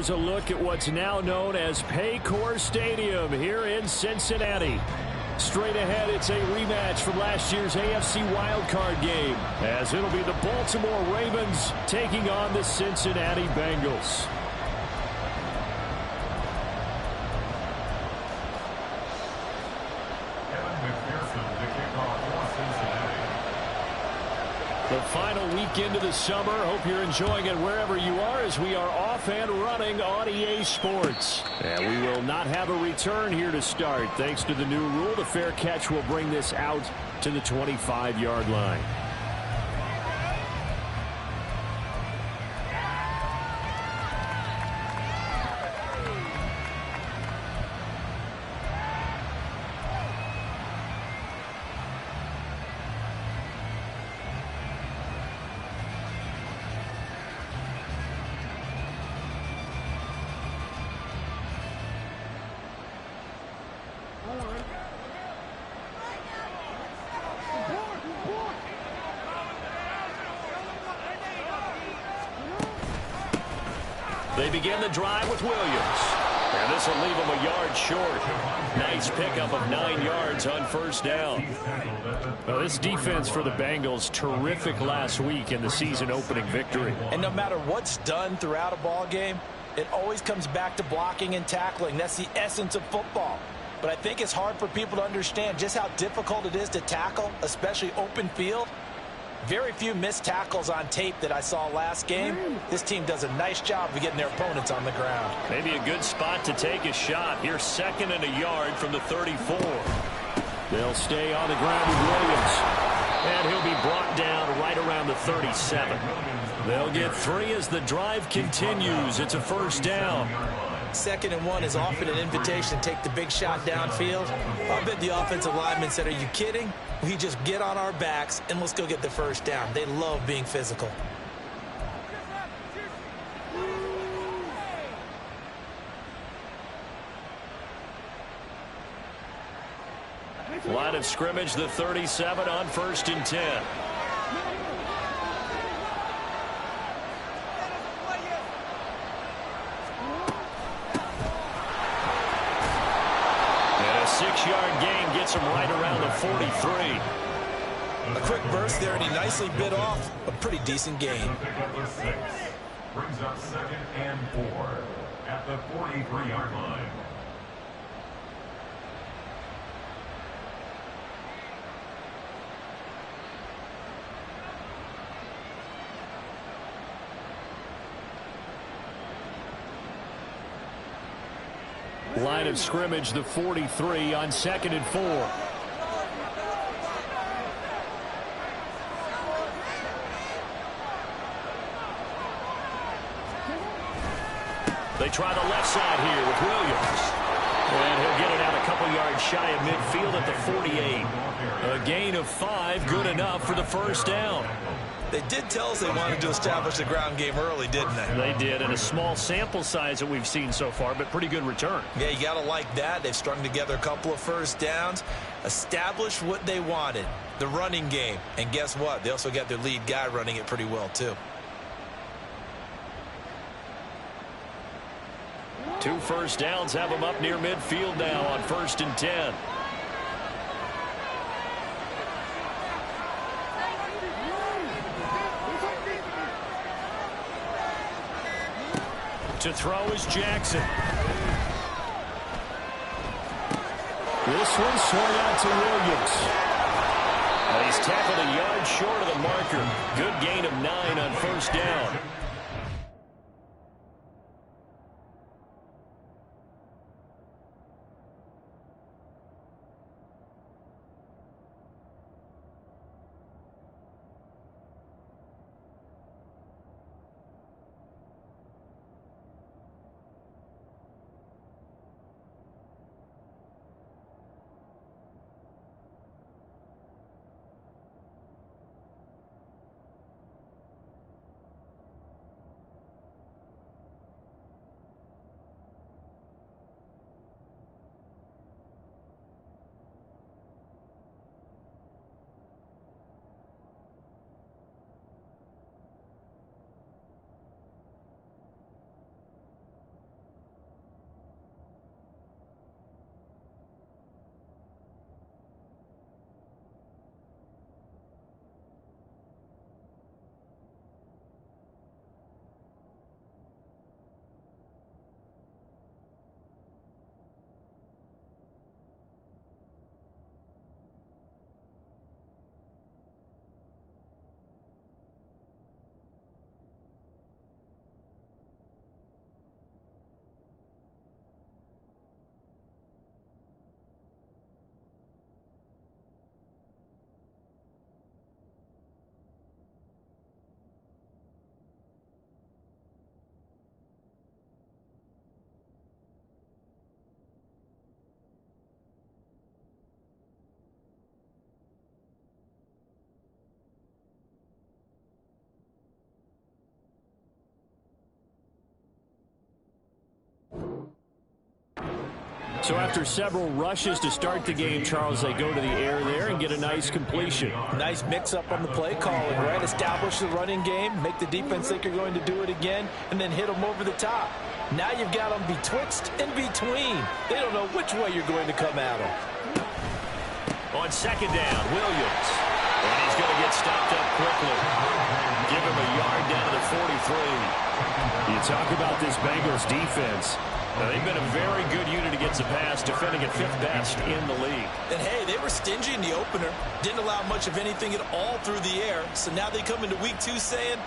here's a look at what's now known as Paycor Stadium here in Cincinnati. Straight ahead, it's a rematch from last year's AFC wildcard game, as it'll be the Baltimore Ravens taking on the Cincinnati Bengals. The final weekend of the summer. Hope you're enjoying it wherever you are, as we are off and running on EA Sports. And we will not have a return here to start. Thanks to the new rule, the fair catch will bring this out to the 25-yard line. They begin the drive with Williams. And this will leave him a yard short. Nice pickup of 9 yards on first down. Well, this defense for the Bengals, terrific last week in the season-opening victory. And no matter what's done throughout a ball game, it always comes back to blocking and tackling. That's the essence of football. But I think it's hard for people to understand just how difficult it is to tackle, especially open field. Very few missed tackles on tape that I saw last game. This team does a nice job of getting their opponents on the ground. Maybe a good spot to take a shot. Here's 2nd and a yard from the 34. They'll stay on the ground with Williams. And he'll be brought down right around the 37. They'll get 3 as the drive continues. It's a first down. 2nd and 1 is often an invitation to take the big shot downfield. I bet the offensive lineman said, "Are you kidding? We just get on our backs and let's go get the first down." They love being physical. Line of scrimmage, the 37 on 1st and 10. And a 6-yard gain gets him right around the 43. A quick burst there, and he nicely bit off a pretty decent gain. Brings up 2nd and 4 at the 43-yard line. Line of scrimmage, the 43 on 2nd and 4. They try the left side here with Williams. And he'll get it out a couple yards shy of midfield at the 48. A gain of 5, good enough for the first down. They did tell us they wanted to establish the ground game early, didn't they? They did, and a small sample size that we've seen so far, but pretty good return. Yeah, you got to like that. They've strung together a couple of first downs, established what they wanted, the running game. And guess what? They also got their lead guy running it pretty well, too. 2 first downs have them up near midfield now on 1st and 10. To throw is Jackson. This one swung out to Williams. And he's tackled a yard short of the marker. Good gain of 9 on first down. So after several rushes to start the game, Charles, they go to the air there and get a nice completion. Nice mix-up on the play calling, right? Establish the running game, make the defense think you're going to do it again, and then hit them over the top. Now you've got them betwixt and between. They don't know which way you're going to come at them. On second down, Williams. And he's going to get stopped up quickly. Give him a yard down to the 43. You talk about this Bengals defense. Now, they've been a very good unit against the pass, defending at 5th best in the league. And, hey, they were stingy in the opener. Didn't allow much of anything at all through the air. So now they come into week 2 saying,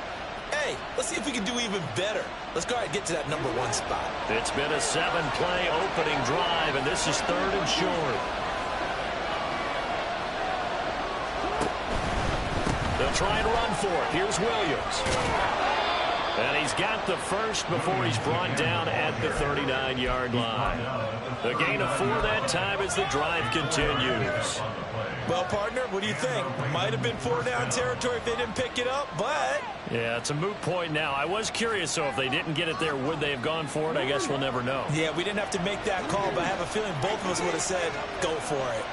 hey, let's see if we can do even better. Let's go ahead and get to that number 1 spot. It's been a 7-play opening drive, and this is 3rd and short. They'll try and run for it. Here's Williams. And he's got the first before he's brought down at the 39-yard line. A gain of 4 that time as the drive continues. Well, partner, what do you think? Might have been 4-down territory if they didn't pick it up, but... Yeah, it's a moot point now. I was curious, so if they didn't get it there, would they have gone for it? I guess we'll never know. Yeah, we didn't have to make that call, but I have a feeling both of us would have said, go for it.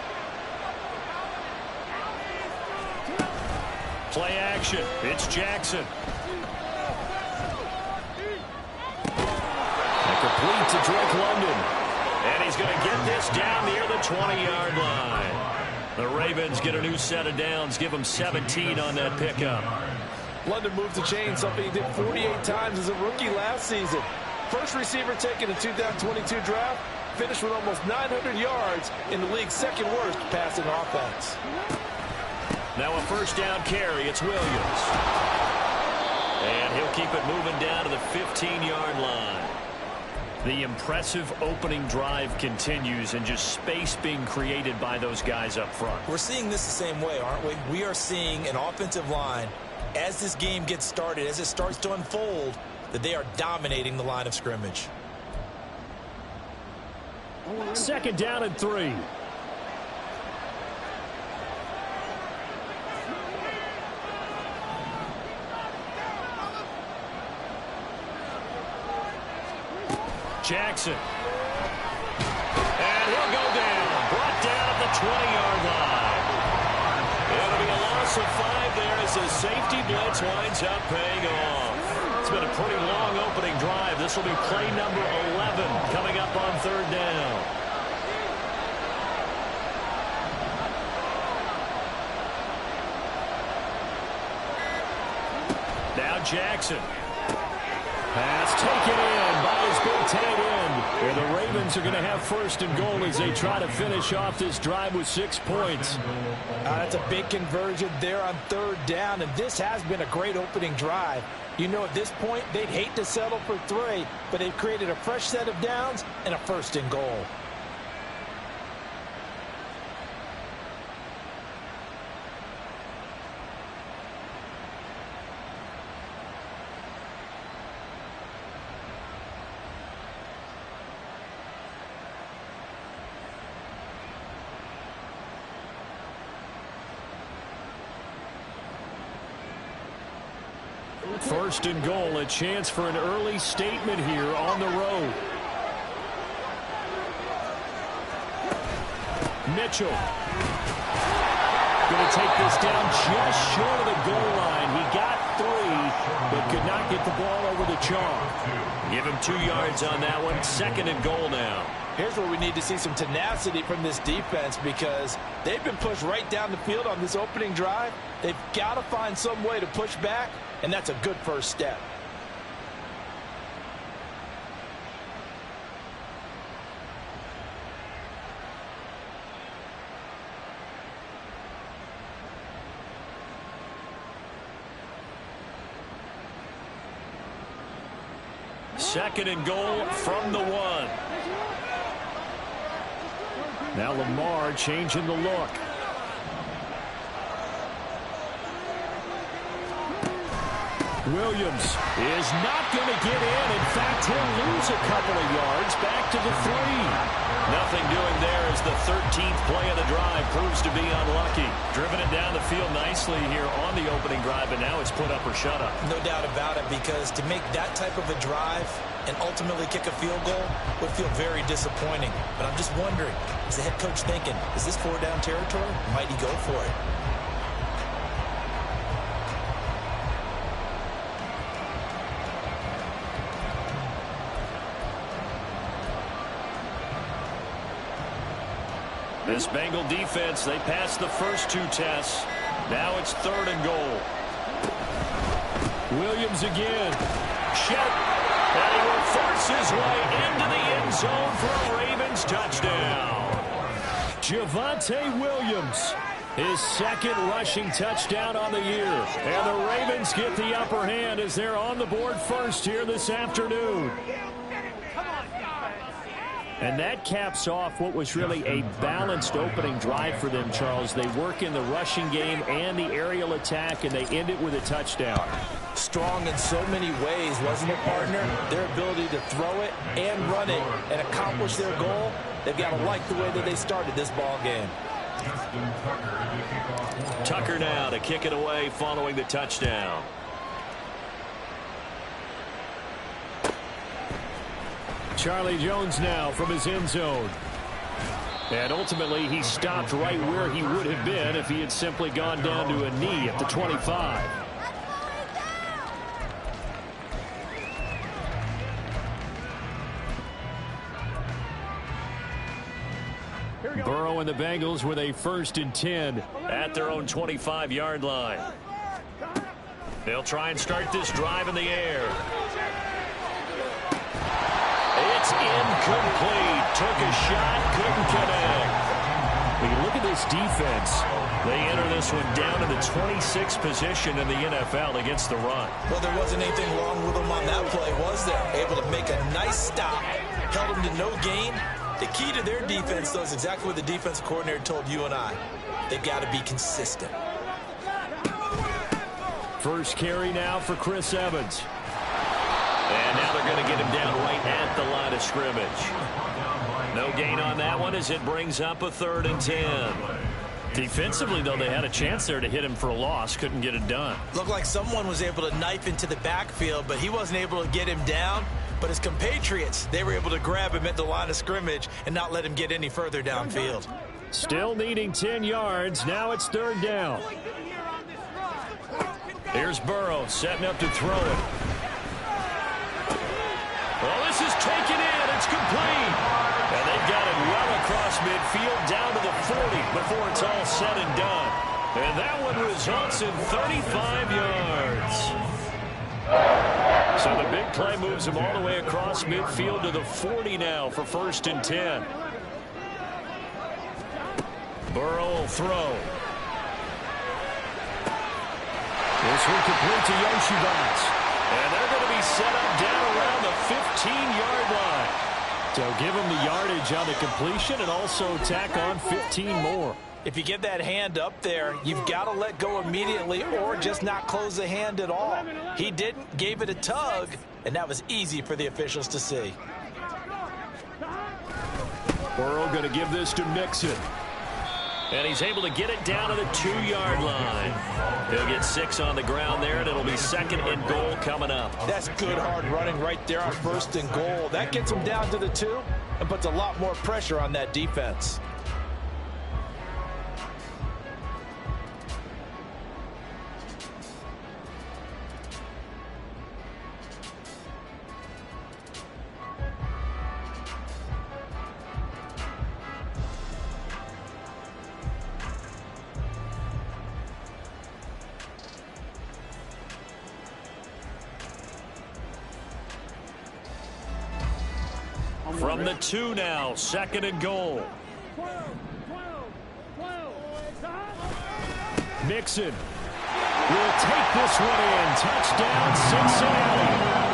Play action. It's Jackson. Complete to Drake London. And he's going to get this down near the 20-yard line. The Ravens get a new set of downs, give them 17 on that pickup. London moved the chain, something he did 48 times as a rookie last season. First receiver taken in 2022 draft, finished with almost 900 yards in the league's 2nd worst passing offense. Now a 1st down carry, it's Williams. And he'll keep it moving down to the 15-yard line. The impressive opening drive continues, and just space being created by those guys up front. We're seeing this the same way, aren't we? We are seeing an offensive line, as this game gets started, as it starts to unfold, that they are dominating the line of scrimmage. 2nd down and 3. Jackson. And he'll go down. Brought down at the 20-yard line. It'll be a loss of 5 there as the safety blitz winds up paying off. It's been a pretty long opening drive. This will be play number 11 coming up on 3rd down. Now Jackson. Pass taken in by his big tight end. And the Ravens are going to have 1st and goal as they try to finish off this drive with 6 points. That's a big conversion there on 3rd down, and this has been a great opening drive. You know, at this point, they'd hate to settle for 3, but they've created a fresh set of downs and a 1st and goal. First and goal, a chance for an early statement here on the road. Mitchell. Going to take this down just short of the goal line. He got 3, but could not get the ball over the chalk. Give him 2 yards on that one. 2nd and goal now. Here's where we need to see some tenacity from this defense, because they've been pushed right down the field on this opening drive. They've got to find some way to push back, and that's a good first step. Second and goal from the 1. Now Lamar changing the look. Williams is not going to get in. In fact, he'll lose a couple of yards back to the 3. Nothing doing there as the 13th play of the drive proves to be unlucky. Driven it down the field nicely here on the opening drive, and now it's put up or shut up. No doubt about it, because to make that type of a drive and ultimately kick a field goal would feel very disappointing. But I'm just wondering, is the head coach thinking, is this 4-down territory? Might he go for it? This Bengal defense, they passed the first 2 tests. Now it's 3rd and goal. Williams again. Shot. And he will force his way into the end zone for a Ravens touchdown. Javonte Williams, his 2nd rushing touchdown on the year. And the Ravens get the upper hand as they're on the board first here this afternoon. And that caps off what was really a balanced opening drive for them, Charles. They work in the rushing game and the aerial attack, and they end it with a touchdown. Strong in so many ways, wasn't it, partner? Their ability to throw it and run it and accomplish their goal, they've got to like the way that they started this ball game. Tucker now to kick it away following the touchdown. Charlie Jones now from his end zone. And ultimately, he stopped right where he would have been if he had simply gone down to a knee at the 25. Burrow and the Bengals with a 1st and 10 at their own 25-yard line. They'll try and start this drive in the air. It's incomplete. Took a shot, couldn't connect. When you look at this defense, they enter this one down to the 26th position in the NFL against the run. Well, there wasn't anything wrong with them on that play, was there? Able to make a nice stop. Held them to no gain. The key to their defense, though, is exactly what the defense coordinator told you and I. They've got to be consistent. First carry now for Chris Evans. And now they're going to get him down right at the line of scrimmage. No gain on that one as it brings up a 3rd and 10. Defensively, though, they had a chance there to hit him for a loss. Couldn't get it done. Looked like someone was able to knife into the backfield, but he wasn't able to get him down. But his compatriots, they were able to grab him at the line of scrimmage and not let him get any further downfield. Still needing 10 yards. Now it's 3rd down. Here's Burrow setting up to throw it. Well, this is taken in. It's complete. And they've got it well across midfield down to the 40 before it's all said and done. And that one results in 35 yards. So the big play moves him all the way across midfield to the 40 now for 1st and 10. Burrow will throw. This one complete to Yoshibats. And they're going to be set up down around the 15-yard line. So give him the yardage on the completion and also tack on 15 more. If you get that hand up there, you've got to let go immediately or just not close the hand at all. He didn't, gave it a tug, and that was easy for the officials to see. Burrow going to give this to Mixon. And he's able to get it down to the 2-yard line. He'll get 6 on the ground there, and it'll be 2nd and goal coming up. That's good hard running right there on 1st and goal. That gets him down to the 2 and puts a lot more pressure on that defense. From the 2 now, 2nd and goal. Mixon will take this one in. Touchdown, Cincinnati.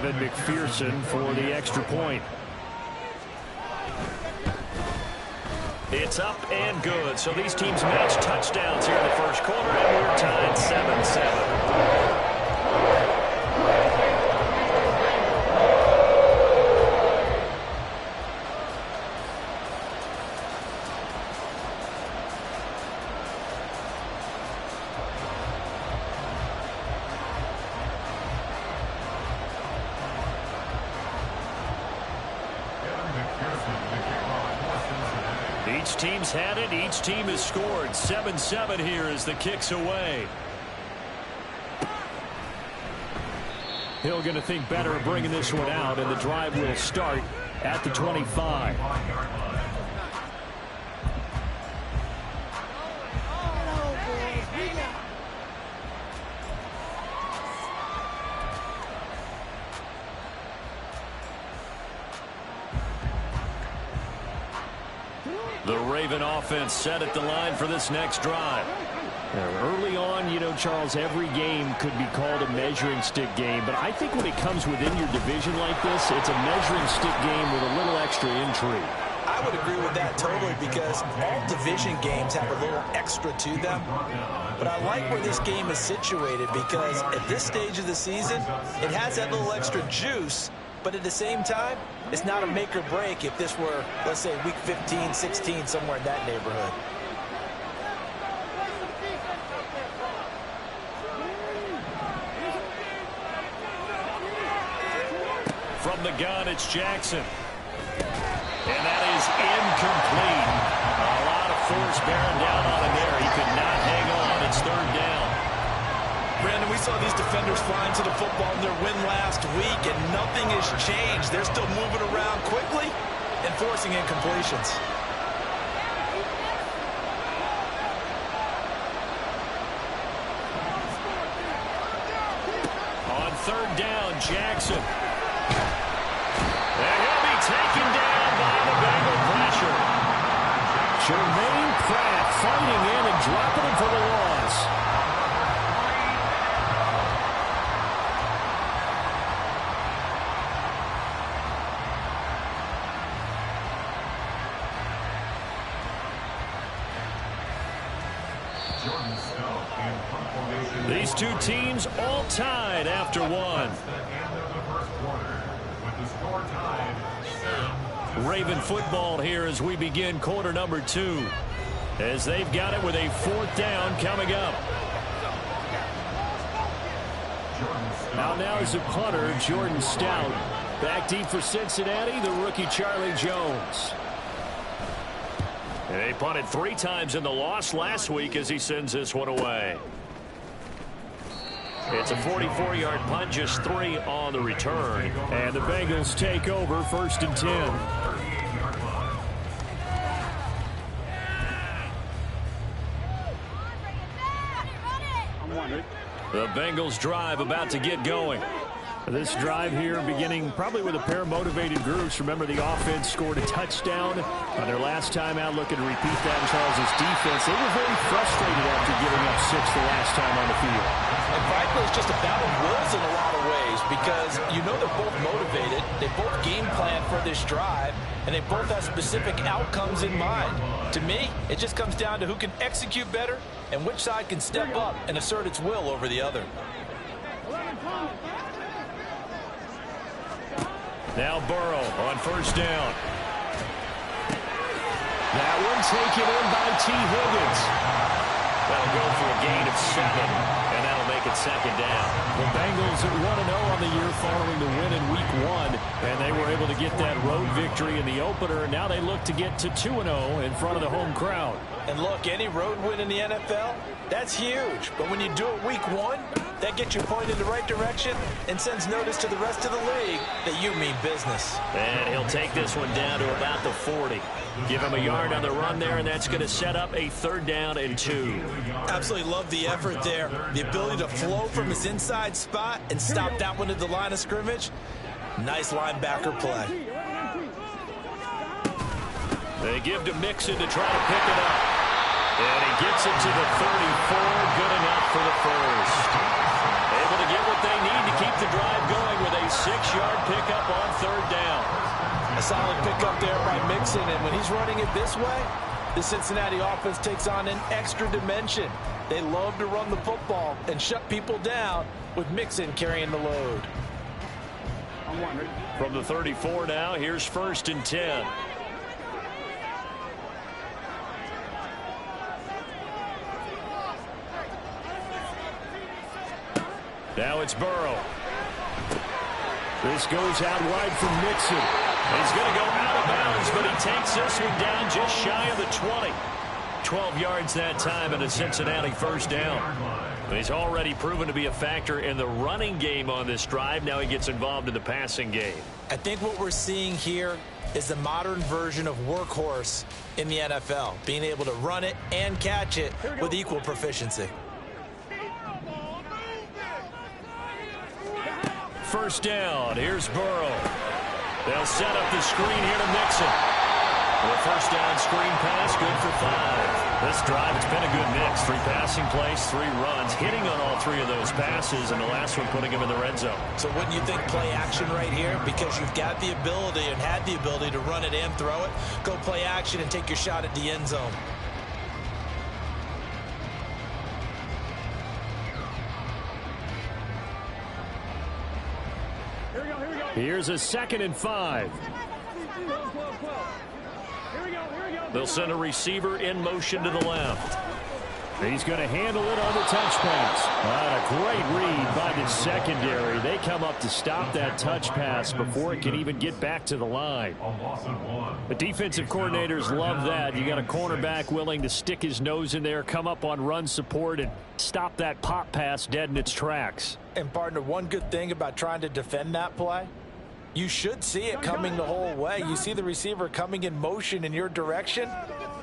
Evan McPherson for the extra point. It's up and good. So these teams match touchdowns here in the first quarter, and we're tied 7-7. Each team's had it. Each team has scored. 7-7 here as the kick's away. Hill going to think better of bringing this one out, and the drive will start at the 25. The Raven offense set at the line for this next drive. Early on, you know, Charles, every game could be called a measuring stick game. But I think when it comes within your division like this, it's a measuring stick game with a little extra intrigue. I would agree with that totally, because all division games have a little extra to them. But I like where this game is situated, because at this stage of the season, it has that little extra juice. But at the same time, it's not a make or break if this were, let's say, week 15, 16, somewhere in that neighborhood. From the gun, it's Jackson. And that is incomplete. A lot of force bearing down on him there. He could not hang on. It's third down. Brandon, we saw these defenders flying to the football in their win last week, and nothing has changed. They're still moving around quickly and forcing incompletions. On third down, Jackson. And he'll be taken down by the Bengal pressure. Jermaine Pratt fighting in and dropping him for the loss. These two teams all tied after one. Raven football here as we begin quarter number 2, as they've got it with a fourth down coming up. Now is a punter, Jordan Stout. Back deep for Cincinnati, the rookie Charlie Jones. And they punted 3 times in the loss last week as he sends this one away. It's a 44-yard punt, just 3 on the return. And the Bengals take over, 1st and 10. The Bengals drive about to get going. This drive here beginning probably with a pair of motivated groups. Remember, the offense scored a touchdown on their last time out, looking to repeat that in Charles's defense. They were very frustrated after giving up 6 the last time on the field. And frankly, it's just a battle of wills in a lot of ways, because you know they're both motivated, they both game plan for this drive, and they both have specific outcomes in mind. To me, it just comes down to who can execute better and which side can step up and assert its will over the other. Now Burrow on first down. That one taken in by T. Higgins. That'll go for a gain of 7, and that'll make it 2nd down. The Bengals at 1-0 on the year following the win in Week 1, and they were able to get that road victory in the opener. Now they look to get to 2-0 in front of the home crowd. And look, any road win in the NFL, that's huge. But when you do it Week 1, that gets you pointed in the right direction and sends notice to the rest of the league that you mean business. And he'll take this one down to about the 40. Give him a yard on the run there, and that's going to set up a 3rd down and 2. Absolutely love the effort there. The ability to flow from his inside spot and stop that one at the line of scrimmage. Nice linebacker play. They give to Mixon to try to pick it up. And he gets it to the 34. Good enough for the first. Able to get what they need to keep the drive going with a 6-yard pickup on third down. A solid pickup there by Mixon, and when he's running it this way, the Cincinnati offense takes on an extra dimension. They love to run the football and shut people down with Mixon carrying the load. From the 34 now, here's 1st and 10. Now it's Burrow. This goes out wide from Mixon. He's going to go out of bounds, but he takes this one down just shy of the 20. 12 yards that time and a Cincinnati first down. He's already proven to be a factor in the running game on this drive. Now he gets involved in the passing game. I think what we're seeing here is the modern version of workhorse in the NFL, being able to run it and catch it with equal proficiency. First down. Here's Burrow. They'll set up the screen here to Mixon. The first down screen pass, good for 5. This drive, it's been a good mix. 3 passing plays, 3 runs, hitting on all 3 of those passes, and the last one putting him in the red zone. So wouldn't you think play action right here? Because you've got the ability and had the ability to run it and throw it. Go play action and take your shot at the end zone. Here's a 2nd and 5. They'll send a receiver in motion to the left. He's going to handle it on the touch pass. A great read by the secondary. They come up to stop that touch pass before it can even get back to the line. The defensive coordinators love that. You got a cornerback willing to stick his nose in there, come up on run support, and stop that pop pass dead in its tracks. And partner, one good thing about trying to defend that play, you should see it coming the whole way. You see the receiver coming in motion in your direction.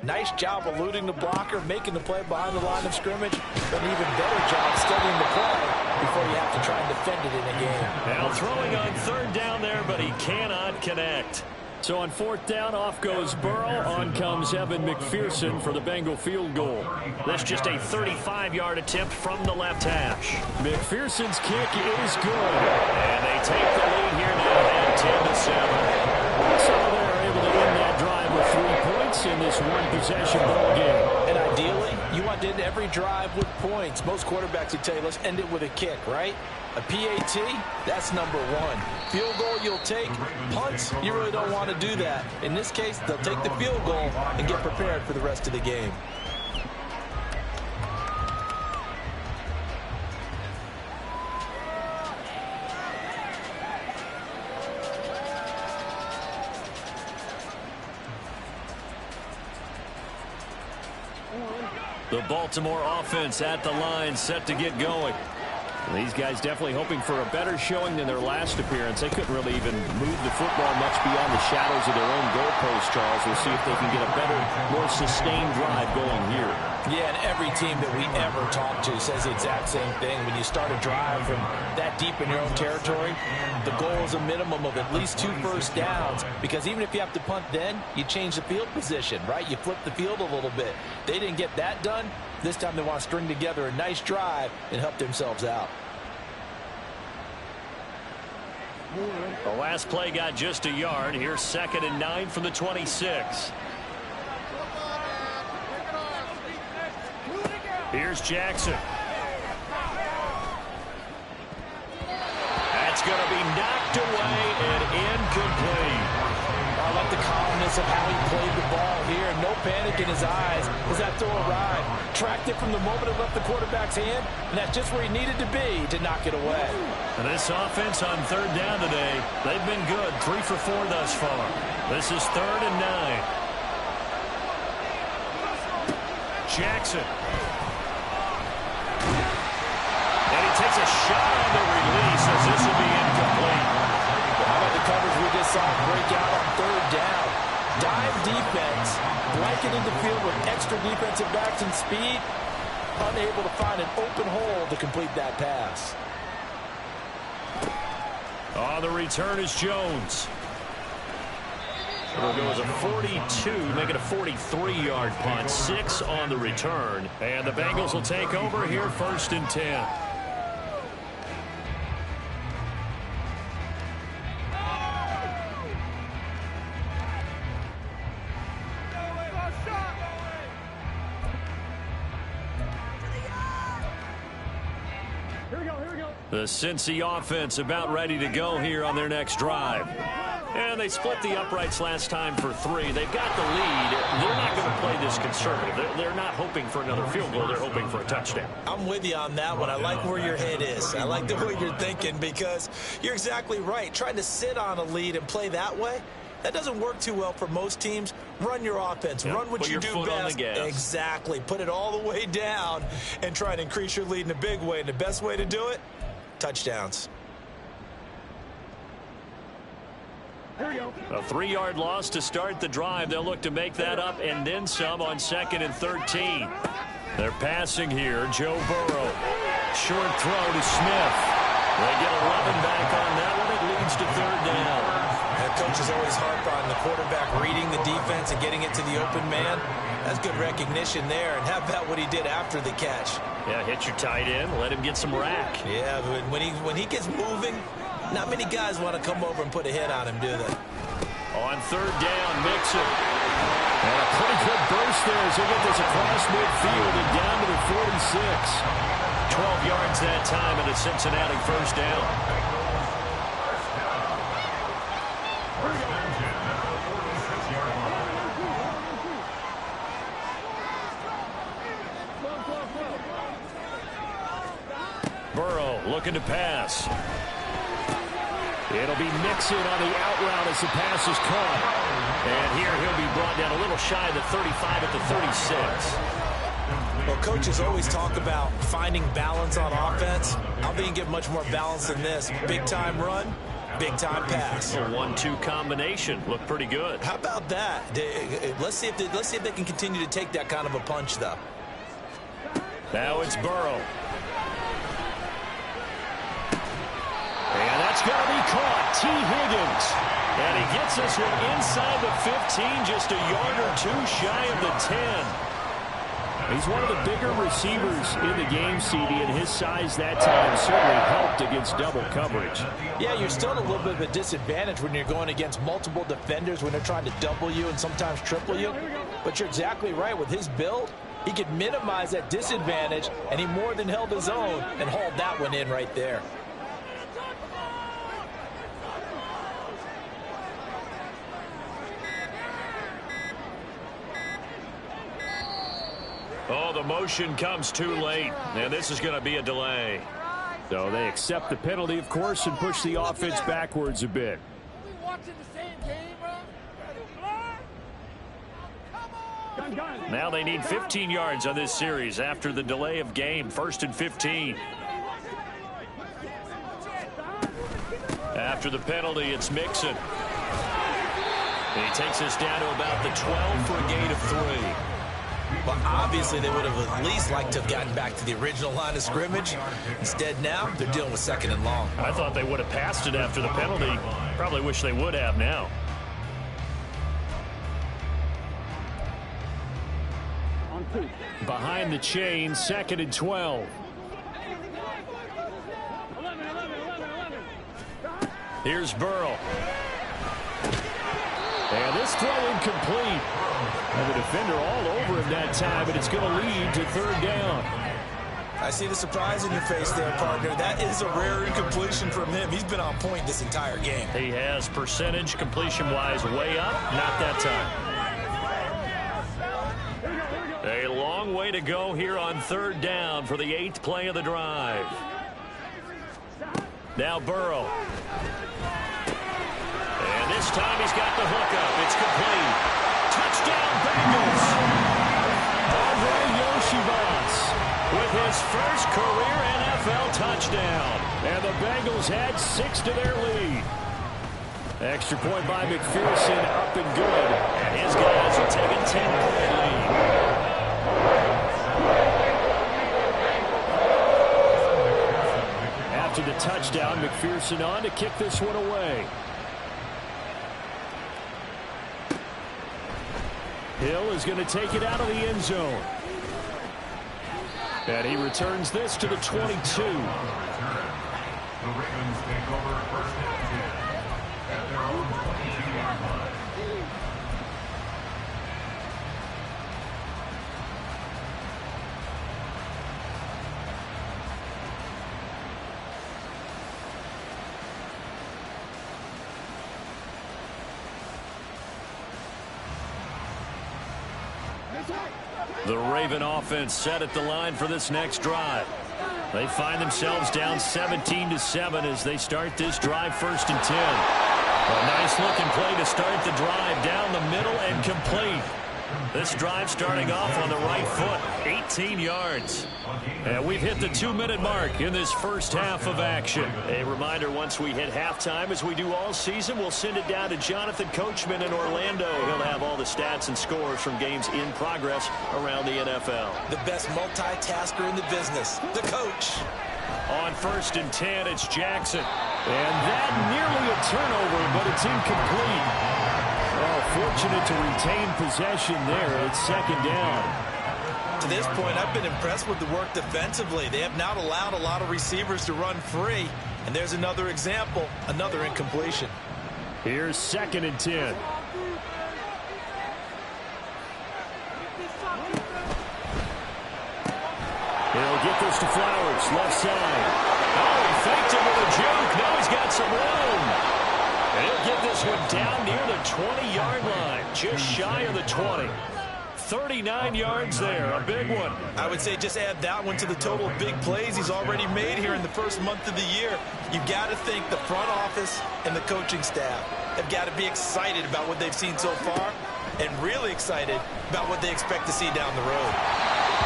Nice job eluding the blocker, making the play behind the line of scrimmage, but an even better job studying the play before you have to try and defend it in a game. Now throwing on 3rd down there, but he cannot connect. So on 4th down, off goes Burrow. On comes Evan McPherson for the Bengal field goal. That's just a 35-yard attempt from the left hash. McPherson's kick is good. And they take the lead here now at 10-7. So they're able to end that drive with 3 points in this one-possession ball game. And ideally, you want to end every drive with points. Most quarterbacks would tell you, let's end it with a kick, right? A PAT, that's number 1. Field goal you'll take. Punts, you really don't want to do that. In this case, they'll take the field goal and get prepared for the rest of the game. The Baltimore offense at the line, set to get going. These guys definitely hoping for a better showing than their last appearance. They couldn't really even move the football much beyond the shadows of their own goalpost, Charles. We'll see if they can get a better, more sustained drive going here. Yeah, and every team that we ever talk to says the exact same thing. When you start a drive from that deep in your own territory, the goal is a minimum of at least 2 first downs, because even if you have to punt then, you change the field position, right? You flip the field a little bit. They didn't get that done. This time they want to string together a nice drive and help themselves out. The last play got just a yard. Here's 2nd and 9 from the 26. Here's Jackson. That's going to be knocked away and incomplete. I like the calmness of how he played the ball here. No panic in his eyes as that throw arrived. Tracked it from the moment it left the quarterback's hand, and that's just where he needed to be to knock it away. And this offense on 3rd down today, they've been good. 3 for 4 thus far. This is 3rd and 9. Jackson. And he takes a shot on the release as this will be incomplete. How about the coverage we just saw break out on 3rd down? Dive defense, blanketed the field with extra defensive backs and speed, unable to find an open hole to complete that pass. On the return is Jones. It'll go as a 42, make it a 43-yard punt. 6 on the return. And the Bengals will take over here, 1st and 10. The Cincy offense about ready to go here on their next drive. And they split the uprights last time for 3. They've got the lead. They're not going to play this conservative. They're not hoping for another field goal. They're hoping for a touchdown. I'm with you on that one. I like where your head is. I like the way you're thinking because you're exactly right. Trying to sit on a lead and play that way, that doesn't work too well for most teams. Run your offense. Yep. Run what you do best. Exactly. Put it all the way down and try and increase your lead in a big way. And the best way to do it, touchdowns. A 3-yard loss to start the drive. They'll look to make that up and then some on 2nd and 13. They're passing here. Joe Burrow. Short throw to Smith. They get 11 back on that one. It leads to 3rd down. That coach is always harp on the quarterback reading the defense and getting it to the open man. That's good recognition there. And how about what he did after the catch? Yeah, hit your tight end. Let him get some rack. Yeah, but when he gets moving, not many guys want to come over and put a hit on him, do they? On 3rd down, Mixon. And a pretty good burst there as he gets this across midfield and down to the 46. 12 yards that time and a Cincinnati 1st down. Burrow looking to pass. It'll be Mixon on the out route as the pass is caught. And here he'll be brought down a little shy of the 35 at the 36. Well, coaches always talk about finding balance on offense. I don't think you can get much more balance than this. Big-time run, big-time pass. A 1-2 combination. Looked pretty good. How about that? Let's see if they can continue to take that kind of a punch, though. Now it's Burrow. And that's going to be caught. T. Higgins. And he gets this one inside the 15, just a yard or 2 shy of the 10. He's one of the bigger receivers in the game, CD, and his size that time certainly helped against double coverage. Yeah, you're still at a little bit of a disadvantage when you're going against multiple defenders when they're trying to double you and sometimes triple you. But you're exactly right. With his build, he could minimize that disadvantage, and he more than held his own and hauled that one in right there. Oh, the motion comes too late, and this is going to be a delay. So they accept the penalty, of course, and push the offense backwards a bit. Now they need 15 yards on this series after the delay of game. 1st and 15. After the penalty, it's Mixon. And he takes us down to about the 12 for a gain of 3. Well, obviously, they would have at least liked to have gotten back to the original line of scrimmage. Instead, now, they're dealing with 2nd and long. I thought they would have passed it after the penalty. Probably wish they would have now. Behind the chain, 2nd and 12. Here's Burrow. And this throw incomplete. And the defender all over him that time, but it's going to lead to 3rd down. I see the surprise in your face there, partner. That is a rare incompletion from him. He's been on point this entire game. He has percentage completion-wise way up, not that time. A long way to go here on 3rd down for the 8th play of the drive. Now Burrow. And this time he's got the hookup. It's complete. Touchdown, Bengals. Andre Yoshibas with his first career NFL touchdown. And the Bengals had 6 to their lead. Extra point by McPherson, up and good. And his guys will take a 10-point lead. After the touchdown, McPherson on to kick this one away. Hill is going to take it out of the end zone. And he returns this to the 22. The Ravens take over 1st and 10 at their own 22-yard line. The Raven offense set at the line for this next drive. They find themselves down 17-7 as they start this drive, 1st and 10. A nice-looking play to start the drive down the middle and complete. This drive starting off on the right foot, 18 yards. And we've hit the 2-minute mark in this first half of action. A reminder, once we hit halftime, as we do all season, we'll send it down to Jonathan Coachman in Orlando. He'll have all the stats and scores from games in progress around the NFL. The best multitasker in the business, the coach. On 1st and 10, it's Jackson. And that nearly a turnover, but it's incomplete. Oh, fortunate to retain possession there. It's 2nd down. To this point, I've been impressed with the work defensively. They have not allowed a lot of receivers to run free. And there's another example, another incompletion. Here's 2nd and 10. He'll get this to Flowers, left side. Oh, he faked him with a juke. Now he's got some room. And he'll get this one down near the 20-yard line, just shy of the 20. 39 yards there, a big one. I would say just add that one to the total of big plays he's already made here in the first month of the year. You've got to think the front office and the coaching staff have got to be excited about what they've seen so far and really excited about what they expect to see down the road.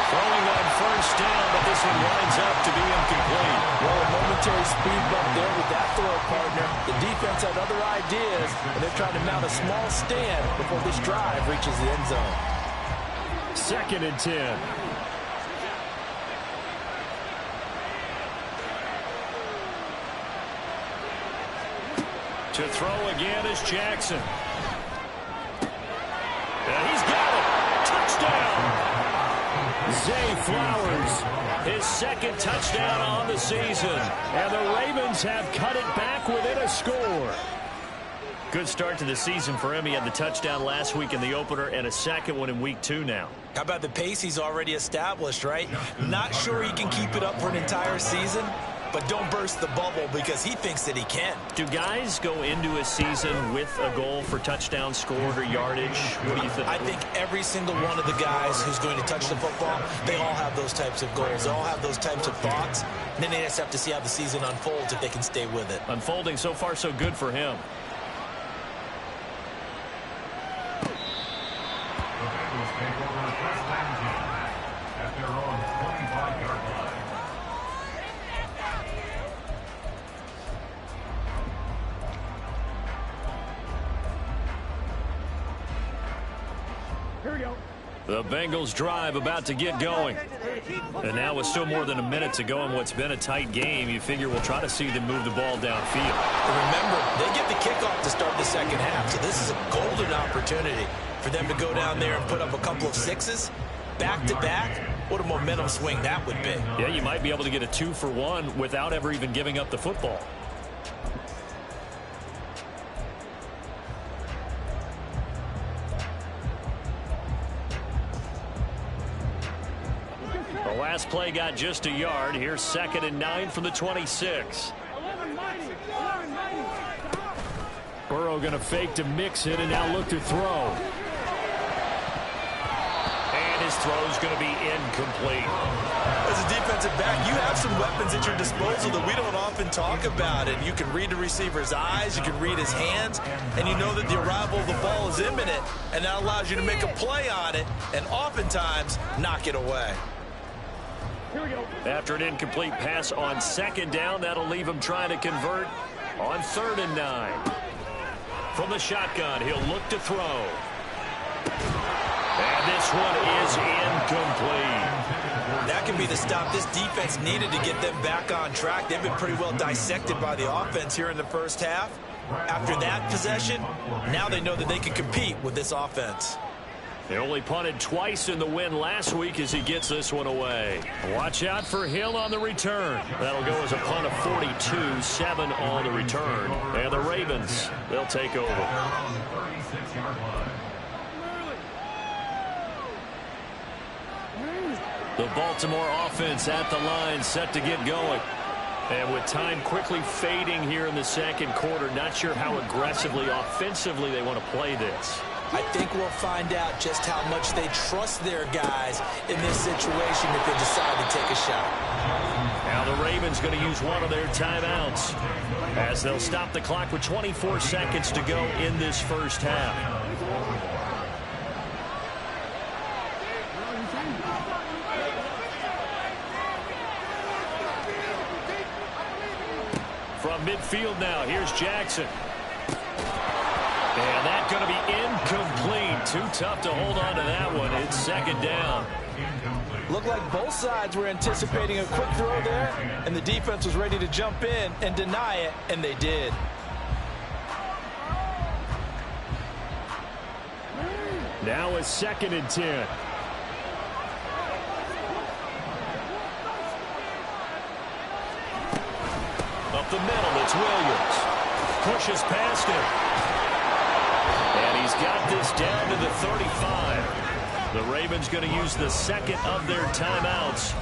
Throwing on 1st down, but this one winds up to be incomplete. Well, a momentary speed bump there with that throw partner. The defense had other ideas, and they're trying to mount a small stand before this drive reaches the end zone. 2nd and 10. To throw again is Jackson. And he's got it. Touchdown. Zay Flowers, his 2nd touchdown on the season. And the Ravens have cut it back within a score. Good start to the season for him. He had the touchdown last week in the opener and a 2nd one in week 2 now. How about the pace he's already established, right? Not sure he can keep it up for an entire season, but don't burst the bubble because he thinks that he can. Do guys go into a season with a goal for touchdown scored or yardage? What do you think? I think every single one of the guys who's going to touch the football, they all have those types of goals. They all have those types of thoughts. And then they just have to see how the season unfolds if they can stay with it. Unfolding so far so good for him. The Bengals take over 1st and 10 at their own 25-yard line. The Bengals drive about to get going. And now with still more than a minute to go in what's been a tight game, you figure we'll try to see them move the ball downfield. Remember, they get the kickoff to start the 2nd half, so this is a golden opportunity for them to go down there and put up a couple of 6s back-to-back. What a momentum swing that would be. Yeah, you might be able to get a 2-for-1 without ever even giving up the football. The last play got just a yard. Here's 2nd and 9 from the 26. Burrow going to fake to mix it and now look to throw. And his throw's going to be incomplete. As a defensive back, you have some weapons at your disposal that we don't often talk about. And you can read the receiver's eyes, you can read his hands, and you know that the arrival of the ball is imminent. And that allows you to make a play on it and oftentimes knock it away. After an incomplete pass on 2nd down, that'll leave him trying to convert on 3rd and 9. From the shotgun, he'll look to throw. And this one is incomplete. That can be the stop this defense needed to get them back on track. They've been pretty well dissected by the offense here in the first half. After that possession, now they know that they can compete with this offense. They only punted twice in the win last week as he gets this one away. Watch out for Hill on the return. That'll go as a punt of 42, 7 on the return. And the Ravens, they'll take over. The Baltimore offense at the line, set to get going. And with time quickly fading here in the 2nd quarter, not sure how aggressively, offensively they want to play this. I think we'll find out just how much they trust their guys in this situation if they decide to take a shot. Now the Ravens going to use one of their timeouts as they'll stop the clock with 24 seconds to go in this first half. From midfield now, here's Jackson. And that's going to be incomplete. Too tough to hold on to that one. It's second down. Looked like both sides were anticipating a quick throw there, and the defense was ready to jump in and deny it, and they did. Now a 2nd and 10. Up the middle, it's Williams. Pushes past him. And he's got this down to the 35. The Ravens going to use the 2nd of their timeouts.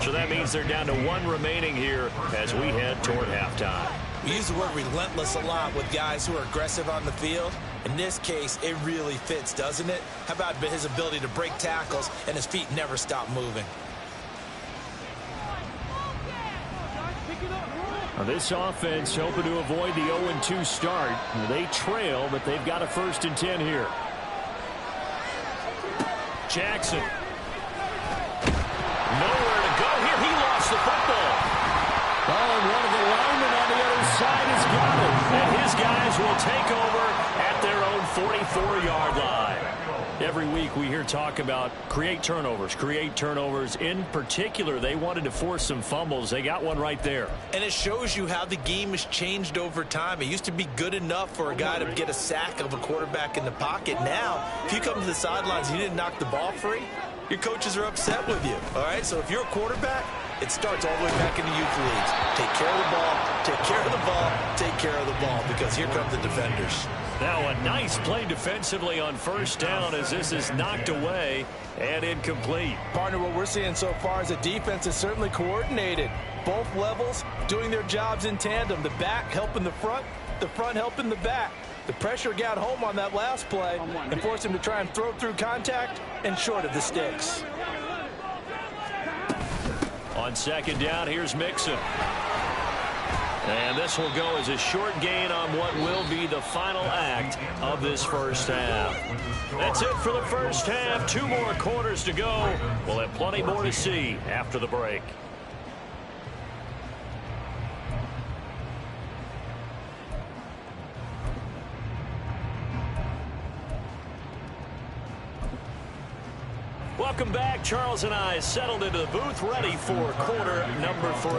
So that means they're down to 1 remaining here as we head toward halftime. We use the word relentless a lot with guys who are aggressive on the field. In this case, it really fits, doesn't it? How about his ability to break tackles and his feet never stop moving? Now this offense hoping to avoid the 0-2 start. They trail, but they've got a 1st and 10 here. Jackson. Nowhere to go here. He lost the football. Oh, and one of the linemen on the other side has got it. And his guys will take over at their own 44-yard line. Every week we hear talk about create turnovers. In particular, they wanted to force some fumbles. They got one right there. And it shows you how the game has changed over time. It used to be good enough for a guy to get a sack of a quarterback in the pocket. Now, if you come to the sidelines and you didn't knock the ball free, your coaches are upset with you. All right, so if you're a quarterback, it starts all the way back in the youth leagues. Take care of the ball, take care of the ball, take care of the ball, because here come the defenders. Now a nice play defensively on 1st down as this is knocked away and incomplete. Partner, what we're seeing so far is a defense is certainly coordinated. Both levels doing their jobs in tandem. The back helping the front helping the back. The pressure got home on that last play and forced him to try and throw through contact and short of the sticks. On 2nd down, here's Mixon. And this will go as a short gain on what will be the final act of this first half. That's it for the first half. 2 more quarters to go. We'll have plenty more to see after the break. Welcome back. Charles and I settled into the booth, ready for quarter number 3.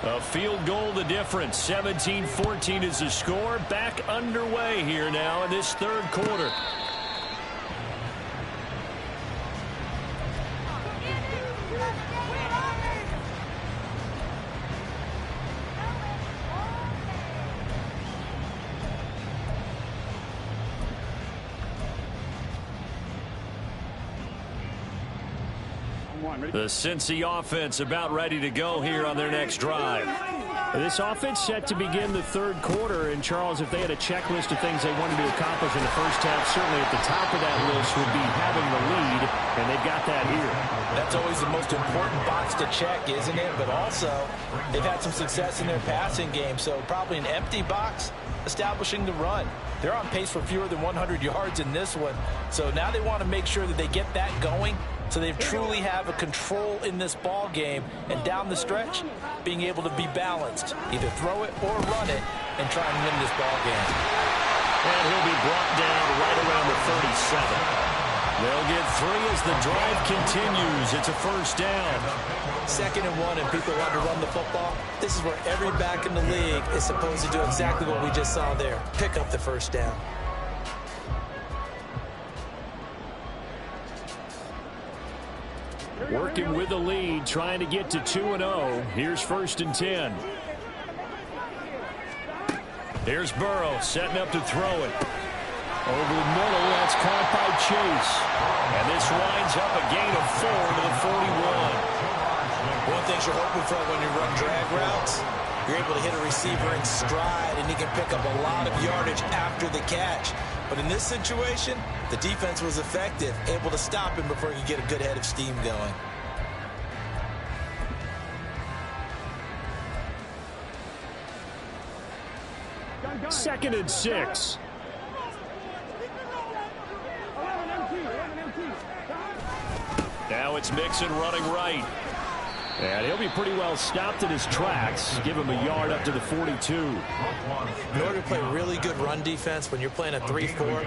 A field goal the difference. 17-14 is the score. Back underway here now in this 3rd quarter. The Cincy offense about ready to go here on their next drive. This offense set to begin the 3rd quarter. And, Charles, if they had a checklist of things they wanted to accomplish in the first half, certainly at the top of that list would be having the lead, and they've got that here. That's always the most important box to check, isn't it? But also, they've had some success in their passing game, so probably an empty box establishing the run. They're on pace for fewer than 100 yards in this one, so now they want to make sure that they get that going so they truly have a control in this ball game, and down the stretch, being able to be balanced. Either throw it or run it and try and win this ball game. And he'll be brought down right around the 37. They'll get 3 as the drive continues. It's a 1st down. 2nd and 1, and people want to run the football. This is where every back in the league is supposed to do exactly what we just saw there. Pick up the 1st down. Working with the lead, trying to get to 2-0. Here's 1st and 10. Here's Burrow setting up to throw it. Over the middle, that's caught by Chase. And this winds up a gain of 4 to the 41. One thing you're hoping for when you run drag routes You're able to hit a receiver in stride, and he can pick up a lot of yardage after the catch. But in this situation, the defense was effective, able to stop him before he could get a good head of steam going. Second and 6. Now it's Mixon running right. And he'll be pretty well stopped in his tracks. Give him a yard up to the 42. In order to play really good run defense when you're playing a 3-4,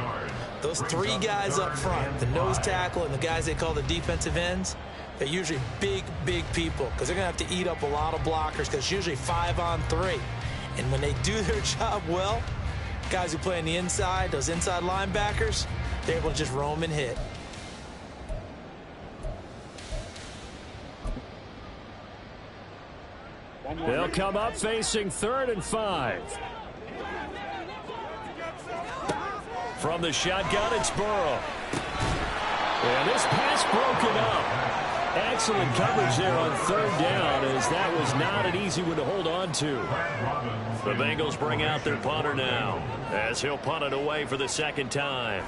those three guys up front, the nose tackle and the guys they call the defensive ends, they're usually big, big people because they're going to have to eat up a lot of blockers because it's usually 5-on-3. And when they do their job well, guys who play on the inside, those inside linebackers, they're able to just roam and hit. They'll come up facing 3rd and 5. From the shotgun, it's Burrow. And this pass broken up. Excellent coverage there on 3rd down, as that was not an easy one to hold on to. The Bengals bring out their punter now, as he'll punt it away for the 2nd time.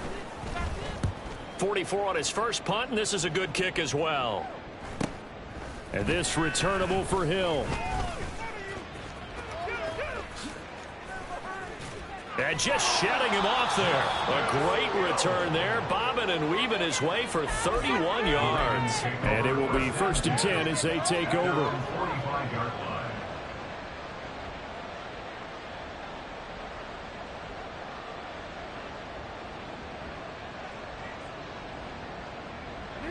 44 on his first punt, and this is a good kick as well. And this returnable for Hill. And just shedding him off there. A great return there. Bobbing and weaving his way for 31 yards. And it will be 1st and 10 as they take over.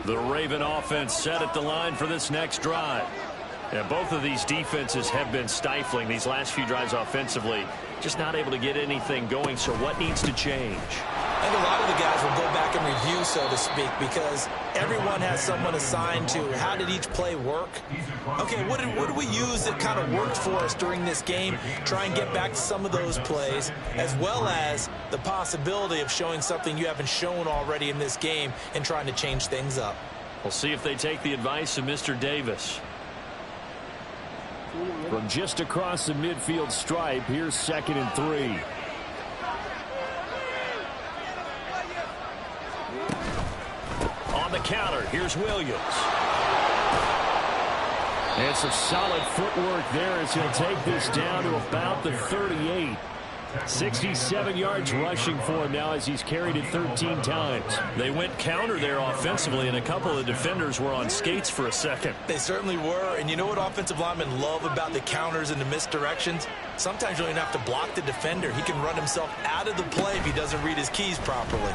The Raven offense set at the line for this next drive. And both of these defenses have been stifling these last few drives offensively. Just not able to get anything going, so what needs to change? I think a lot of the guys will go back and review, so to speak, because everyone has someone assigned to how did each play work. Okay, what did we use that kind of worked for us during this game? Try and get back to some of those plays, as well as the possibility of showing something you haven't shown already in this game and trying to change things up. We'll see if they take the advice of Mr. Davis. From just across the midfield stripe, here's 2nd and 3. On the counter, here's Williams. And some solid footwork there as he'll take this down to about the 38. 67 yards rushing for him now as he's carried it 13 times. They went counter there offensively, and a couple of defenders were on skates for a second. They certainly were, and you know what offensive linemen love about the counters and the misdirections? Sometimes you don't even have to block the defender. He can run himself out of the play if he doesn't read his keys properly.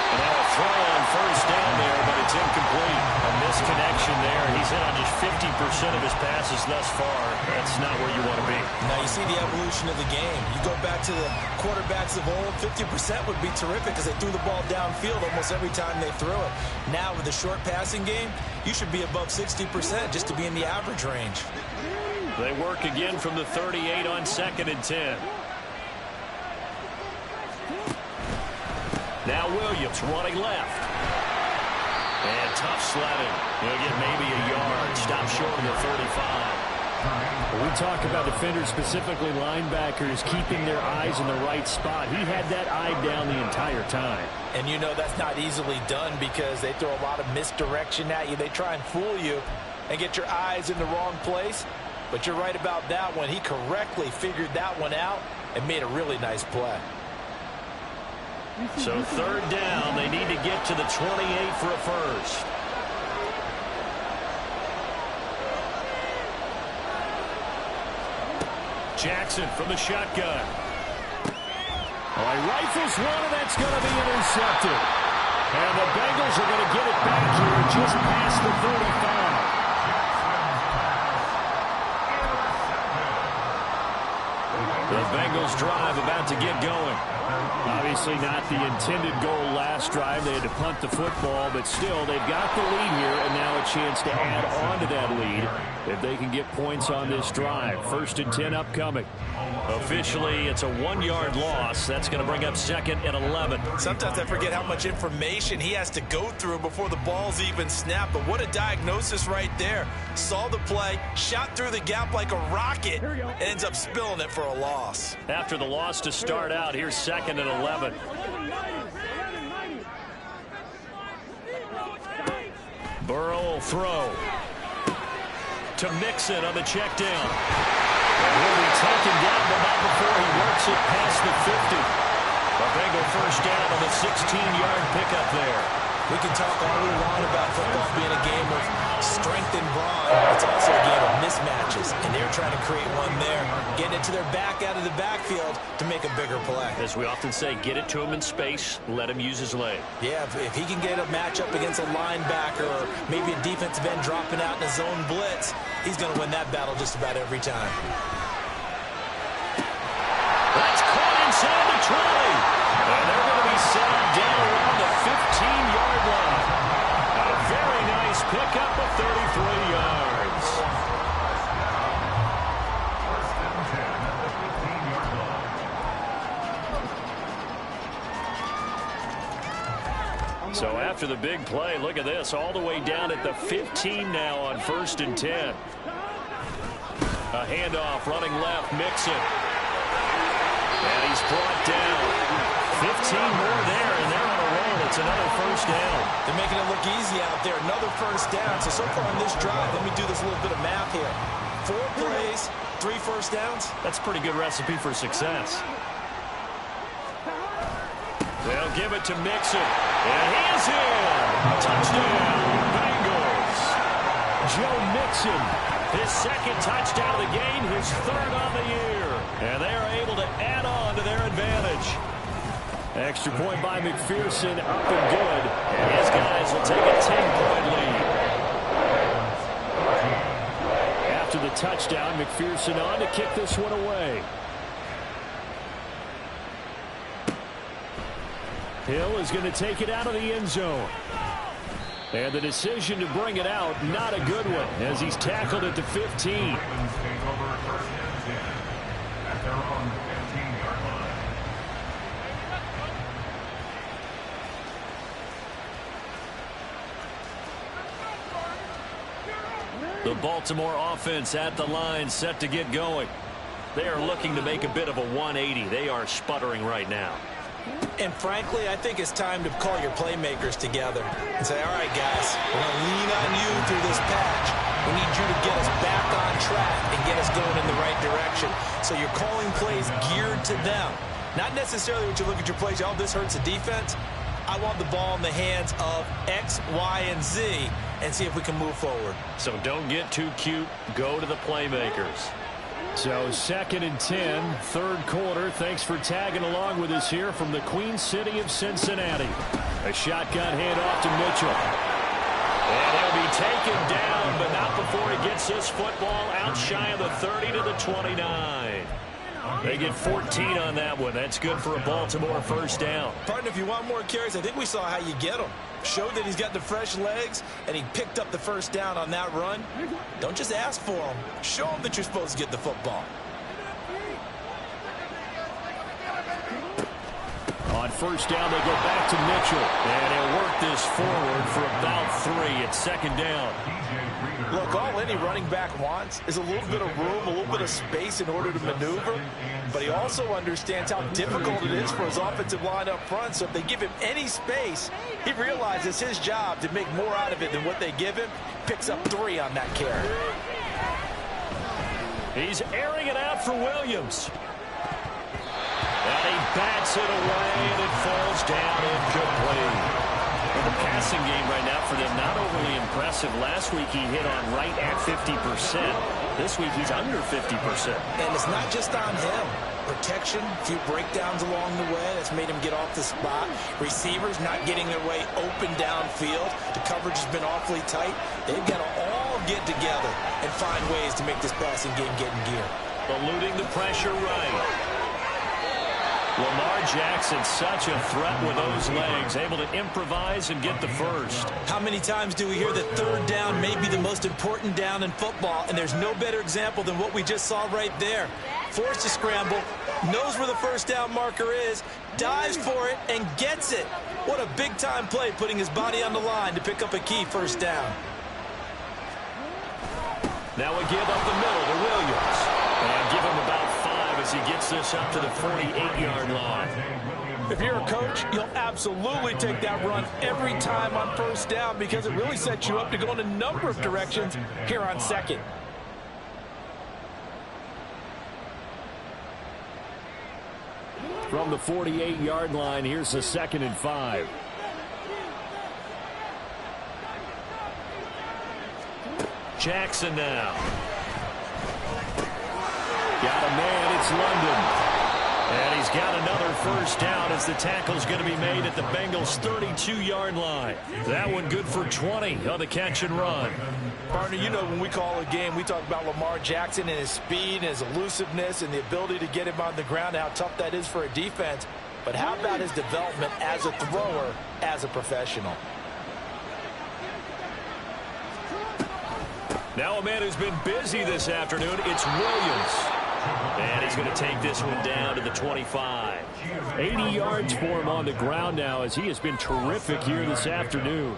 And now a throw on 1st down there, but it's incomplete. A misconnection there. He's hit on just 50% of his passes thus far. That's not where you want to be. Now you see the evolution of the game. You go back to the quarterbacks of old, 50% would be terrific because they threw the ball downfield almost every time they threw it. Now with the short passing game, you should be above 60% just to be in the average range. They work again from the 38 on 2nd and 10. Now Williams running left. And tough sledding. He'll get maybe a yard. Stop short of the 35. When we talk about defenders, specifically linebackers, keeping their eyes in the right spot. He had that eye down the entire time. And you know that's not easily done because they throw a lot of misdirection at you. They try and fool you and get your eyes in the wrong place. But you're right about that one. He correctly figured that one out and made a really nice play. So 3rd down, they need to get to the 28 for a first. Jackson from the shotgun. Oh, he rifles one, and that's going to be intercepted. And the Bengals are going to get it back here just past the 35. The Bengals drive about to get going. Obviously not the intended goal last drive. They had to punt the football, but still, they've got the lead here, and now a chance to add on to that lead if they can get points on this drive. 1st and 10 upcoming. Officially, it's a 1-yard loss. That's going to bring up 2nd and 11. Sometimes I forget how much information he has to go through before the ball's even snapped, but what a diagnosis right there. Saw the play, shot through the gap like a rocket, and ends up spilling it for a loss. After the loss to start out, here's 2nd and 11. Burrow will throw to Mixon on the check down. Will be taken down, but not before he works it past the 50. A Bengal first down on the 16-yard pickup there. We can talk all we want about football being a game of strength and brawn. It's also a game of mismatches, and they're trying to create one there, getting it to their back out of the backfield to make a bigger play. As we often say, get it to him in space, let him use his leg. Yeah, if he can get a matchup against a linebacker or maybe a defensive end dropping out in a zone blitz, he's going to win that battle just about every time. That's caught inside the 20. And they're going to be set down around the 15-yard line. A very nice pickup of 33 yards. 1st and 10 at the 15-yard line. So after the big play, look at this, all the way down at the 15 now on 1st and 10. A handoff running left, Mixon. And he's brought down. 15 more there, and they're on a roll. It's another first down. They're making it look easy out there. Another first down. So far in this drive, let me do this little bit of math here. 4 plays, 3 first downs. That's a pretty good recipe for success. They'll give it to Mixon. And he is in. Touchdown, Bengals. Joe Mixon, his 2nd touchdown of the game, his 3rd on the year. And they are able to add on to their advantage. Extra point by McPherson, up and good. And his guys will take a 10-point lead. After the touchdown, McPherson on to kick this one away. Hill is going to take it out of the end zone. And the decision to bring it out, not a good one, as he's tackled at the 15. Ravens take over 1st and 10 at their own 15-yard line. The Baltimore offense at the line, set to get going. They are looking to make a bit of a 180. They are sputtering right now. And frankly, I think it's time to call your playmakers together and say, all right, guys, we're going to lean on you through this patch. We need you to get us back on track and get us going in the right direction. So you're calling plays geared to them. Not necessarily when you look at your plays, oh, this hurts the defense. I want the ball in the hands of X, Y, and Z and see if we can move forward. So don't get too cute. Go to the playmakers. So 2nd and 10, 3rd quarter. Thanks for tagging along with us here from the Queen City of Cincinnati. A shotgun handoff to Mitchell. And he'll be taken down, but not before he gets this football out shy of the 30 to the 29. They get 14 on that one. That's good for a Baltimore first down. Partner, if you want more carries, I think we saw how you get them. Showed that he's got the fresh legs, and he picked up the first down on that run. Don't just ask for them. Show them that you're supposed to get the football. On first down, they go back to Mitchell. And he'll work this forward for about 3 at 2nd down. Look, all any running back wants is a little bit of room, a little bit of space in order to maneuver. But he also understands how difficult it is for his offensive line up front. So if they give him any space, he realizes it's his job to make more out of it than what they give him. Picks up 3 on that carry. He's airing it out for Williams. And he bats it away, and it falls down incomplete. Well, the passing game right now for them, not overly impressive. Last week he hit on right at 50%. This week he's under 50%. And it's not just on him. Protection, a few breakdowns along the way. That's made him get off the spot. Receivers not getting their way open downfield. The coverage has been awfully tight. They've got to all get together and find ways to make this passing game get in gear. Eluding the pressure right. Lamar Jackson, such a threat with those legs, able to improvise and get the first. How many times do we hear that third down may be the most important down in football, and there's no better example than what we just saw right there. Forced to scramble, knows where the first down marker is, dives for it, and gets it. What a big-time play, putting his body on the line to pick up a key first down. Now we give up the middle to Williams. And give him about 5 as he gets this up to the 48-yard line. If you're a coach, you'll absolutely take that run every time on first down because it really sets you up to go in a number of directions here on second. From the 48-yard line, here's a 2nd and 5. Jackson now. Got a man, it's London. And he's got another first down as the tackle's going to be made at the Bengals' 32-yard line. That one good for 20 on the catch and run. Partner, you know when we call a game, we talk about Lamar Jackson and his speed and his elusiveness and the ability to get him on the ground, how tough that is for a defense. But how about his development as a thrower, as a professional? Now a man who's been busy this afternoon, it's Williams. And he's going to take this one down to the 25. 80 yards for him on the ground now as he has been terrific here this afternoon.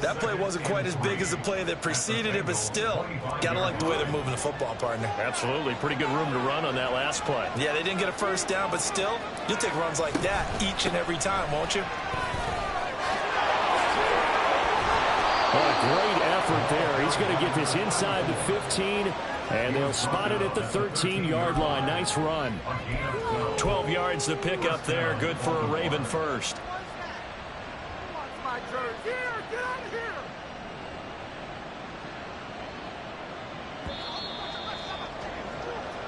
That play wasn't quite as big as the play that preceded it, but still, got to like the way they're moving the football, partner. Absolutely. Pretty good room to run on that last play. Yeah, they didn't get a first down, but still, you'll take runs like that each and every time, won't you? What a great effort there. He's going to get this inside the 15, and they'll spot it at the 13-yard line. Nice run. 12 yards to pick up there. Good for a Raven first.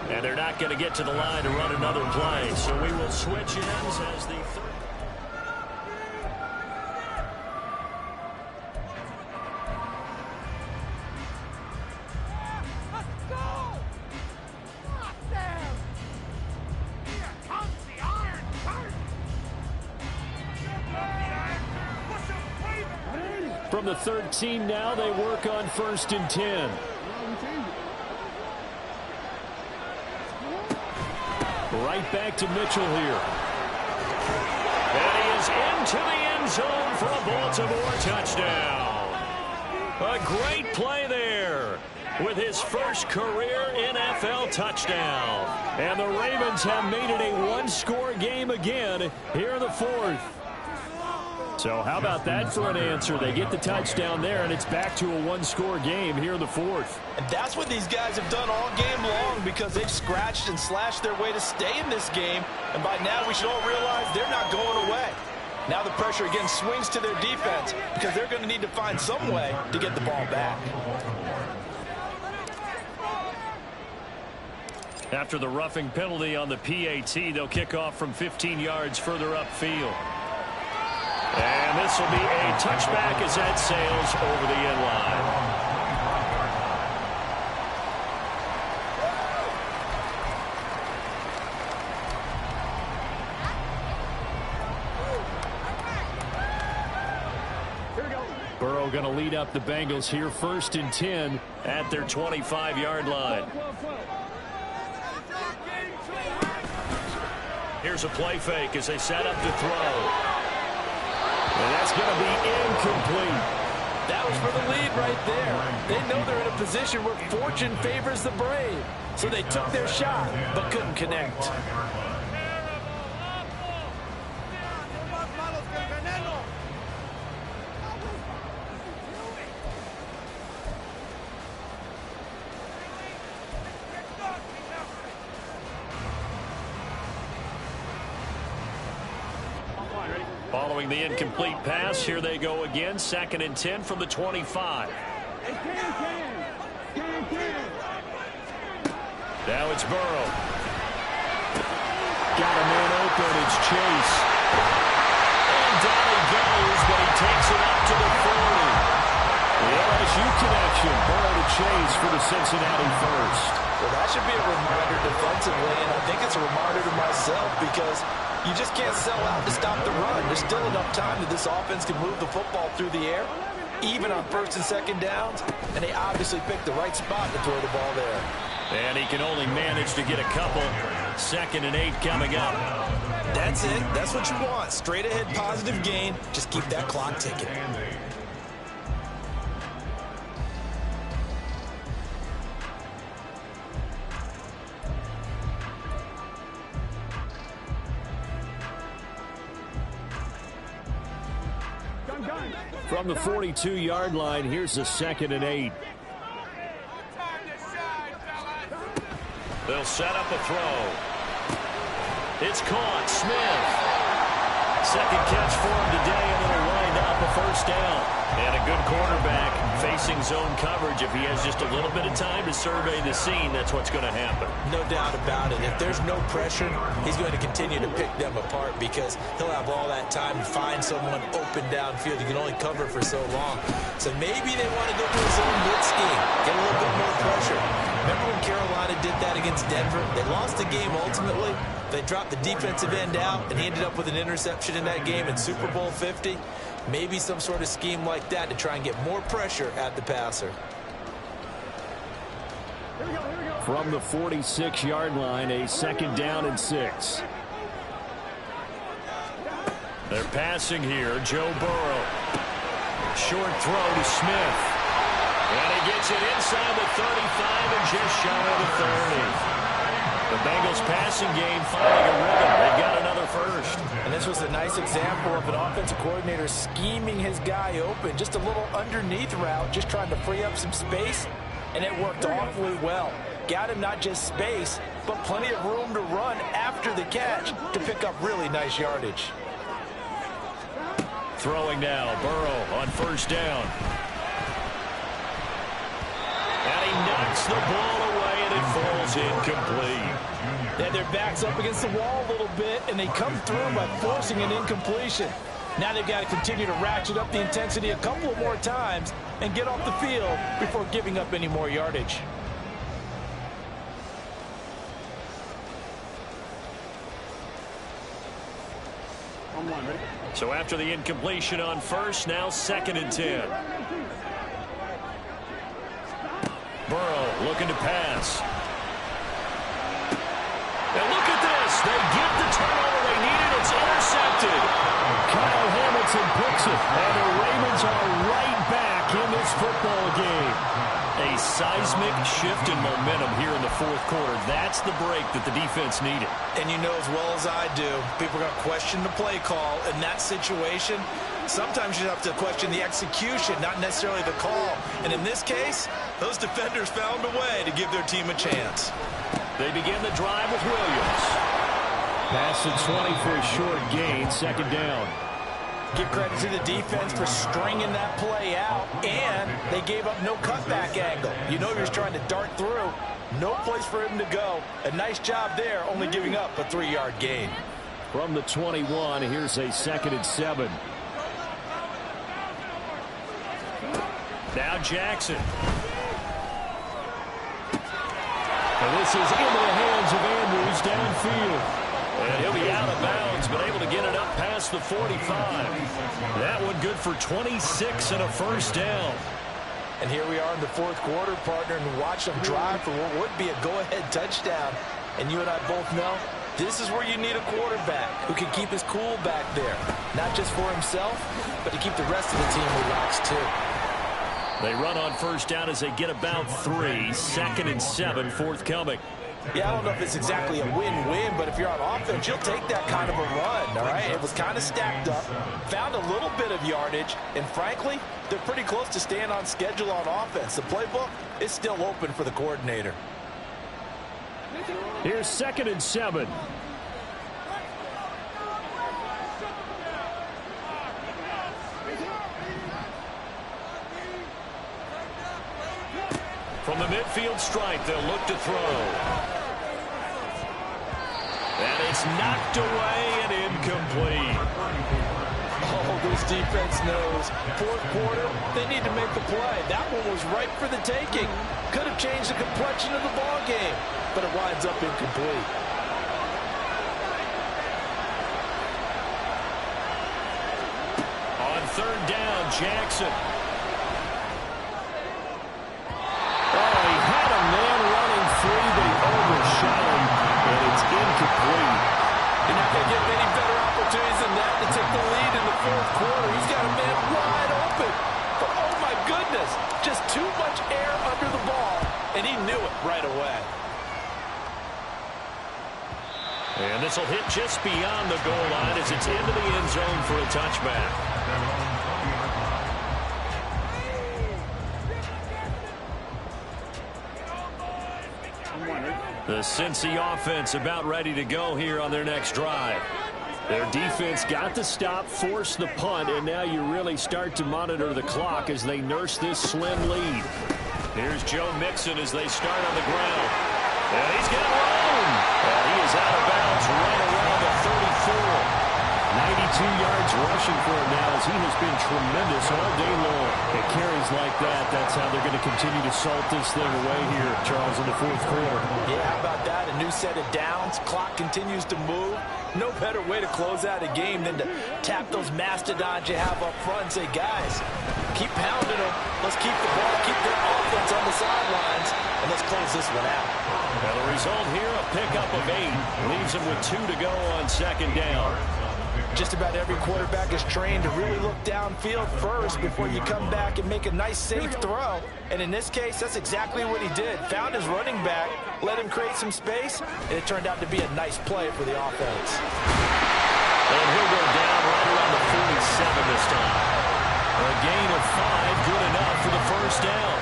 And they're not going to get to the line to run another play, so we will switch ends as the third. From the 13 now, they work on 1st and 10. Right back to Mitchell here. And he is into the end zone for a Baltimore touchdown. A great play there with his first career NFL touchdown. And the Ravens have made it a one-score game again here in the 4th. So how about that for an answer? They get the touchdown there, and it's back to a one-score game here in the 4th. And that's what these guys have done all game long because they've scratched and slashed their way to stay in this game. And by now we should all realize they're not going away. Now the pressure again swings to their defense because they're going to need to find some way to get the ball back. After the roughing penalty on the PAT, they'll kick off from 15 yards further upfield. And this will be a touchback as that sails over the end line. Burrow going to lead up the Bengals here, 1st and 10 at their 25-yard line. Here's a play fake as they set up to throw. And that's going to be incomplete. That was for the lead right there. They know they're in a position where fortune favors the brave. So they took their shot, but couldn't connect. Following the incomplete pass, here they go again. 2nd and 10 from the 25. Now it's Burrow. Got a man open. It's Chase. And down he goes, but he takes it up to the 40. The LSU connection. Burrow to Chase for the Cincinnati first. Well, that should be a reminder defensively, and I think it's a reminder to myself because You just can't sell out to stop the run. There's still enough time that this offense can move the football through the air, even on first and second downs, and they obviously picked the right spot to throw the ball there. And he can only manage to get a couple. 2nd and 8 coming up. That's it. That's what you want. Straight ahead positive gain. Just keep that clock ticking. From the 42-yard line, here's a 2nd and 8. They'll set up a throw. It's caught. Smith. Second catch for him today, and it'll wind up a first down. And a good quarterback facing zone coverage. If he has just a little bit of time to survey the scene, that's what's going to happen. No doubt about it. If there's no pressure, he's going to continue to pick them apart because he'll have all that time to find someone open downfield. You can only cover for so long. So maybe they want to go to a zone blitz scheme, get a little bit more pressure. Remember when Carolina did that against Denver? They lost the game ultimately. They dropped the defensive end out, and he ended up with an interception in that game in Super Bowl 50. Maybe some sort of scheme like that to try and get more pressure at the passer. From the 46-yard line, a 2nd down and 6. They're passing here. Joe Burrow. Short throw to Smith. And he gets it inside the 35 and just shy of the 30. The Bengals passing game finding a rhythm. They've got another first. And this was a nice example of an offensive coordinator scheming his guy open. Just a little underneath route, just trying to free up some space, and it worked awfully well. Got him not just space, but plenty of room to run after the catch to pick up really nice yardage. Throwing now, Burrow on first down. And he knocks the ball away, and it falls incomplete. Yeah, their back's up against the wall a little bit, and they come through by forcing an incompletion. Now they've got to continue to ratchet up the intensity a couple more times and get off the field before giving up any more yardage. So after the incompletion on first, now 2nd and 10. Burrow looking to pass. And look at this. They get the turnover they needed. It's intercepted. Kyle Hamilton picks it. And the Ravens are right back in this football game. A seismic shift in momentum here in the 4th quarter. That's the break that the defense needed. And you know as well as I do, people are going to question the play call in that situation. Sometimes you have to question the execution, not necessarily the call. And in this case, those defenders found a way to give their team a chance. They begin the drive with Williams. Pass to 20 for a short gain, 2nd down. Give credit to the defense for stringing that play out, and they gave up no cutback angle. You know he was trying to dart through. No place for him to go. A nice job there, only giving up a 3-yard gain. From the 21, here's a 2nd and 7. Now Jackson. And this is into the hands of Andrews downfield. And he'll be out of bounds, but able to get it up past the 45. That one good for 26 and a first down. And here we are in the 4th quarter, partner, and watch them drive for what would be a go-ahead touchdown. And you and I both know this is where you need a quarterback who can keep his cool back there. Not just for himself, but to keep the rest of the team relaxed too. They run on first down as they get about 3. 2nd and 7, forthcoming. Yeah, I don't know if it's exactly a win-win, but if you're on offense, you'll take that kind of a run, all right? It was kind of stacked up, found a little bit of yardage, and frankly, they're pretty close to staying on schedule on offense. The playbook is still open for the coordinator. Here's 2nd and 7. From the midfield stripe, they'll look to throw. And it's knocked away and incomplete. Oh, this defense knows. 4th quarter, they need to make the play. That one was ripe for the taking. Could have changed the complexion of the ball game, but it winds up incomplete. third down. Jackson. Oh, he had a man running free, but he overshot him, and it's incomplete. You're not going to get many better opportunities than that to take the lead in the fourth quarter. He's got a man wide open. But, oh, my goodness, just too much air under the ball, and he knew it right away. And this will hit just beyond the goal line as it's into the end zone for a touchback. The Cincy offense about ready to go here on their next drive. Their defense got the stop, forced the punt, and now you really start to monitor the clock as they nurse this slim lead. Here's Joe Mixon as they start on the ground. And he's got room. And he is out of bounds right around the 34. 92 yards rushing for him now as he has been tremendous all day long. It carries like that. That's how they're going to continue to salt this thing away here, Charles, in the fourth quarter. Yeah, how about that? A new set of downs. Clock continues to move. No better way to close out a game than to tap those mastodons you have up front and say, guys, keep pounding them. Let's keep the ball, keep their offense on the sidelines, and let's close this one out. Now the result here, a pickup of 8. Leaves them with 2 to go on second down. Just about every quarterback is trained to really look downfield first before you come back and make a nice, safe throw. And in this case, that's exactly what he did. Found his running back, let him create some space, and it turned out to be a nice play for the offense. And he'll go down right around the 47 this time. A gain of 5, good enough for the first down.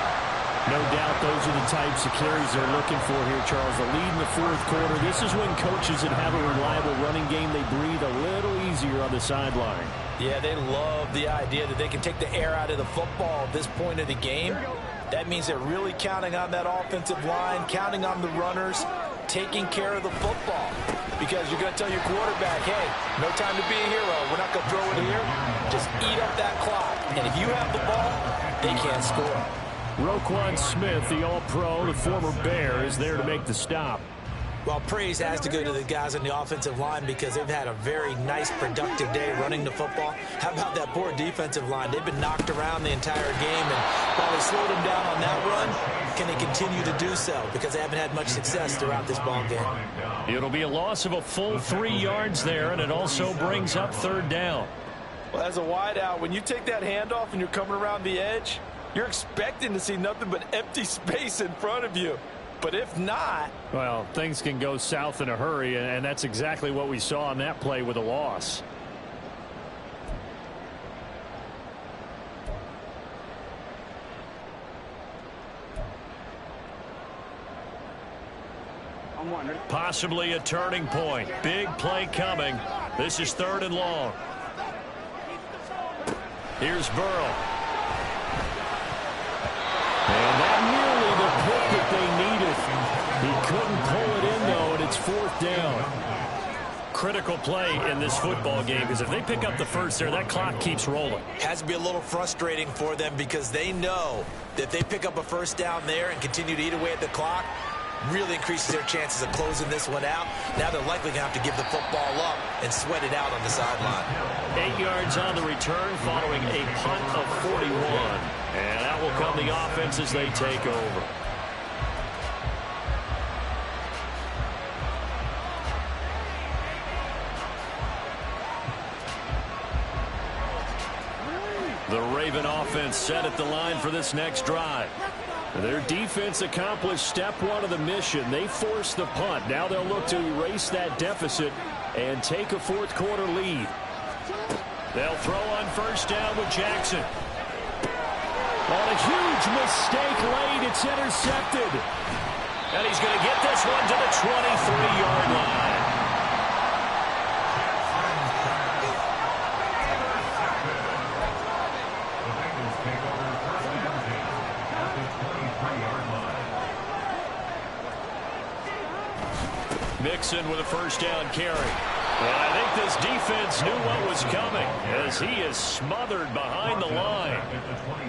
No doubt those are the types of carries they're looking for here, Charles. The lead in the fourth quarter. This is when coaches that have a reliable running game, they breathe a little easier on the sideline. Yeah, they love the idea that they can take the air out of the football at this point of the game. That means they're really counting on that offensive line, counting on the runners, taking care of the football. Because you're going to tell your quarterback, hey, no time to be a hero. We're not going to throw it here. Just eat up that clock. And if you have the ball, they can't score. Roquan Smith, the All-Pro, the former Bear, is there to make the stop. Well, praise has to go to the guys on the offensive line because they've had a very nice, productive day running the football. How about that poor defensive line? They've been knocked around the entire game, and while they slowed them down on that run, can they continue to do so? Because they haven't had much success throughout this ball game. It'll be a loss of a full 3 yards there, and it also brings up third down. Well, as a wideout, when you take that handoff and you're coming around the edge, you're expecting to see nothing but empty space in front of you. But if not... well, things can go south in a hurry, and that's exactly what we saw on that play with a loss. Possibly a turning point. Big play coming. This is 3rd and long. Here's Burrow. And that nearly the pick that they needed. He couldn't pull it in, though, and it's 4th down. Critical play in this football game, because if they pick up the first there, that clock keeps rolling. Has to be a little frustrating for them because they know that if they pick up a first down there and continue to eat away at the clock, really increases their chances of closing this one out. Now they're likely going to have to give the football up and sweat it out on the sideline. 8 yards on the return following a punt of 41. And that will come the offense as they take over. The Raven offense set at the line for this next drive. Their defense accomplished step 1 of the mission. They forced the punt. Now they'll look to erase that deficit and take a fourth quarter lead. They'll throw on first down with Jackson. On a huge mistake late, it's intercepted. And he's going to get this one to the 23-yard line. Mixon with a first down carry. And I think this defense knew what was coming as he is smothered behind the line.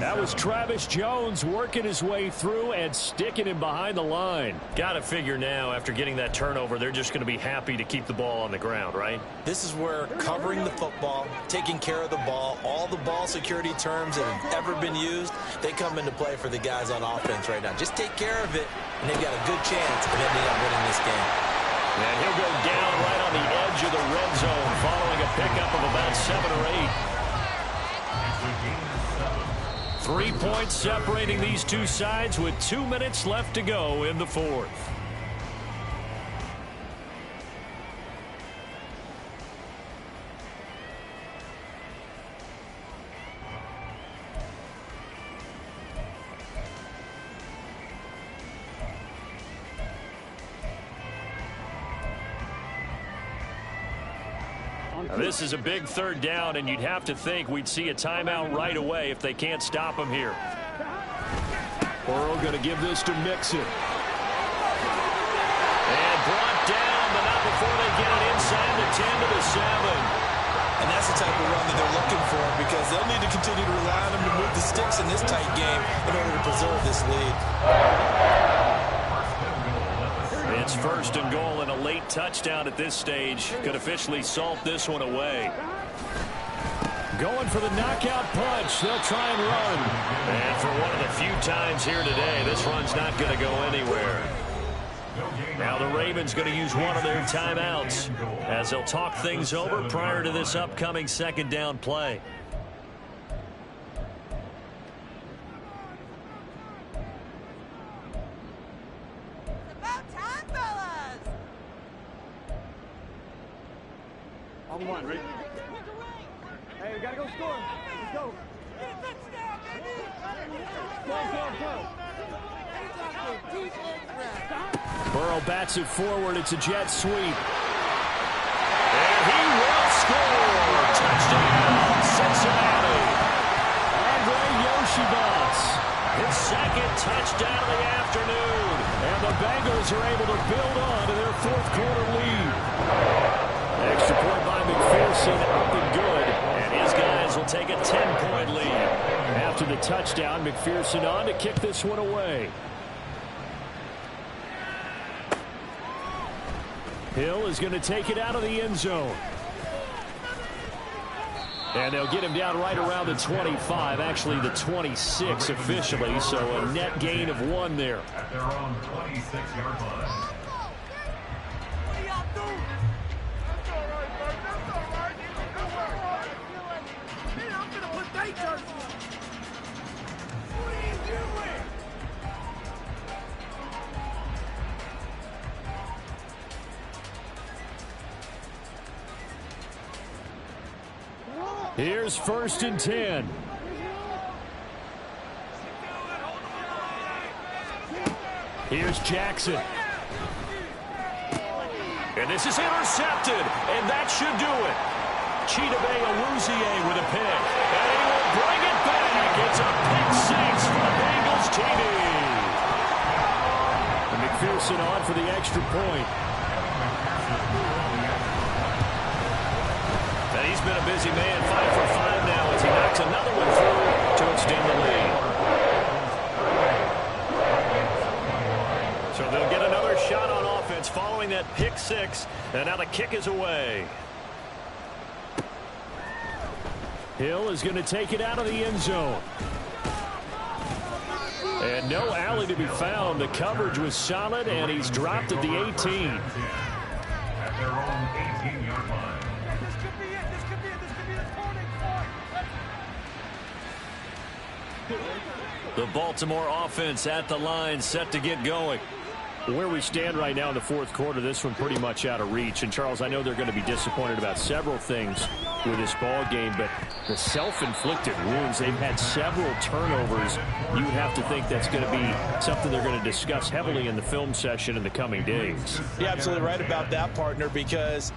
That was Travis Jones working his way through and sticking him behind the line. Got to figure now, after getting that turnover, they're just going to be happy to keep the ball on the ground, right? This is where covering the football, taking care of the ball, all the ball security terms that have ever been used, they come into play for the guys on offense right now. Just take care of it, and they've got a good chance of ending up winning this game. And he'll go down right on the edge of the red zone following a pickup of about 7 or 8. 3 points separating these two sides with 2 minutes left to go in the fourth. Now, this is a big third down, and you'd have to think we'd see a timeout right away if they can't stop him here. Burrow going to give this to Mixon. And brought down, but not before they get it inside the 10 to the 7. And that's the type of run that they're looking for, because they'll need to continue to rely on them to move the sticks in this tight game in order to preserve this lead. It's first and goal, and a late touchdown at this stage could officially salt this one away. Going for the knockout punch. They'll try and run. And for one of the few times here today, this run's not going to go anywhere. Now the Ravens going to use one of their timeouts as they'll talk things over prior to this upcoming second down play. One, Rick. Hey, we gotta go score. Let's go. Burrow bats it forward. It's a jet sweep. And he will score. Touchdown, Cincinnati. Andre Yoshibas. His second touchdown of the afternoon. And the Bengals are able to build on to their fourth quarter lead. Extra point by McPherson, up and good. And his guys will take a 10-point lead. After the touchdown, McPherson on to kick this one away. Hill is going to take it out of the end zone. And they'll get him down right around the 25, actually the 26 officially, so a net gain of 1 there. At their own 26-yard line. Here's first and 10. Here's Jackson. And this is intercepted, and that should do it. Chidobe Awuzie with a pick, and he will bring it back. It's a pick six for the Bengals TD. And McPherson on for the extra point. And he's been a busy man, 5 for 5 now as he knocks another one through to extend the lead. So they'll get another shot on offense following that pick six, and now the kick is away. Hill is going to take it out of the end zone. And no alley to be found. The coverage was solid, and he's dropped at the 18. At their own 18-yard line. The Baltimore offense at the line, set to get going. Where we stand right now in the fourth quarter, this one pretty much out of reach. And, Charles, I know they're going to be disappointed about several things with this ball game, but the self-inflicted wounds, they've had several turnovers. You would have to think that's going to be something they're going to discuss heavily in the film session in the coming days. You're absolutely right about that, partner, because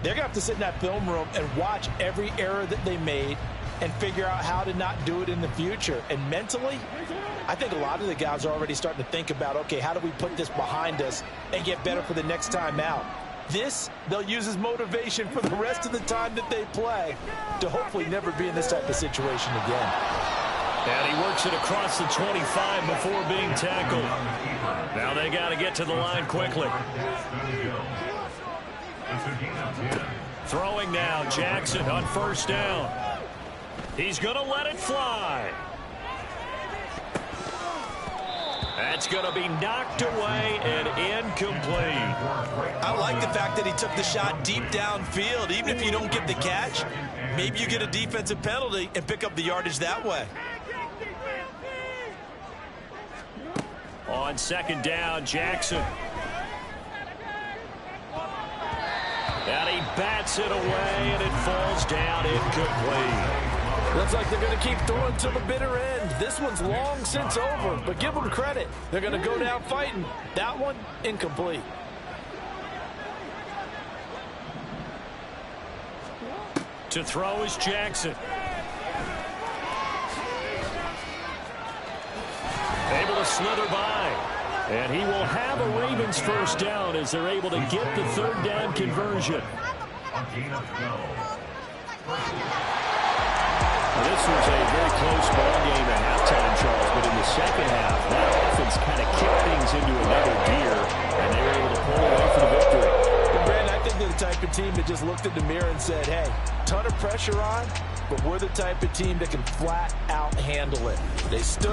they're going to have to sit in that film room and watch every error that they made and figure out how to not do it in the future. And mentally, I think a lot of the guys are already starting to think about, okay, how do we put this behind us and get better for the next time out? This, they'll use as motivation for the rest of the time that they play to hopefully never be in this type of situation again. And he works it across the 25 before being tackled. Now they got to get to the line quickly. Throwing now, Jackson on first down. He's going to let it fly. That's going to be knocked away and incomplete. I like the fact that he took the shot deep downfield. Even if you don't get the catch, maybe you get a defensive penalty and pick up the yardage that way. On second down, Jackson. And he bats it away, and it falls down incomplete. Looks like they're going to keep throwing to the bitter end. This one's long since over, but give them credit. They're going to go down fighting. That one, incomplete. To throw is Jackson. Able to slither by. And he will have a Ravens first down as they're able to get the third down conversion. This was a very close ball game at halftime, Charles, but in the second half, that offense kind of kicked things into another gear, and they were able to pull away for the victory. Well, Brandon, I think they're the type of team that just looked in the mirror and said, hey, ton of pressure on, but we're the type of team that can flat out handle it. They stood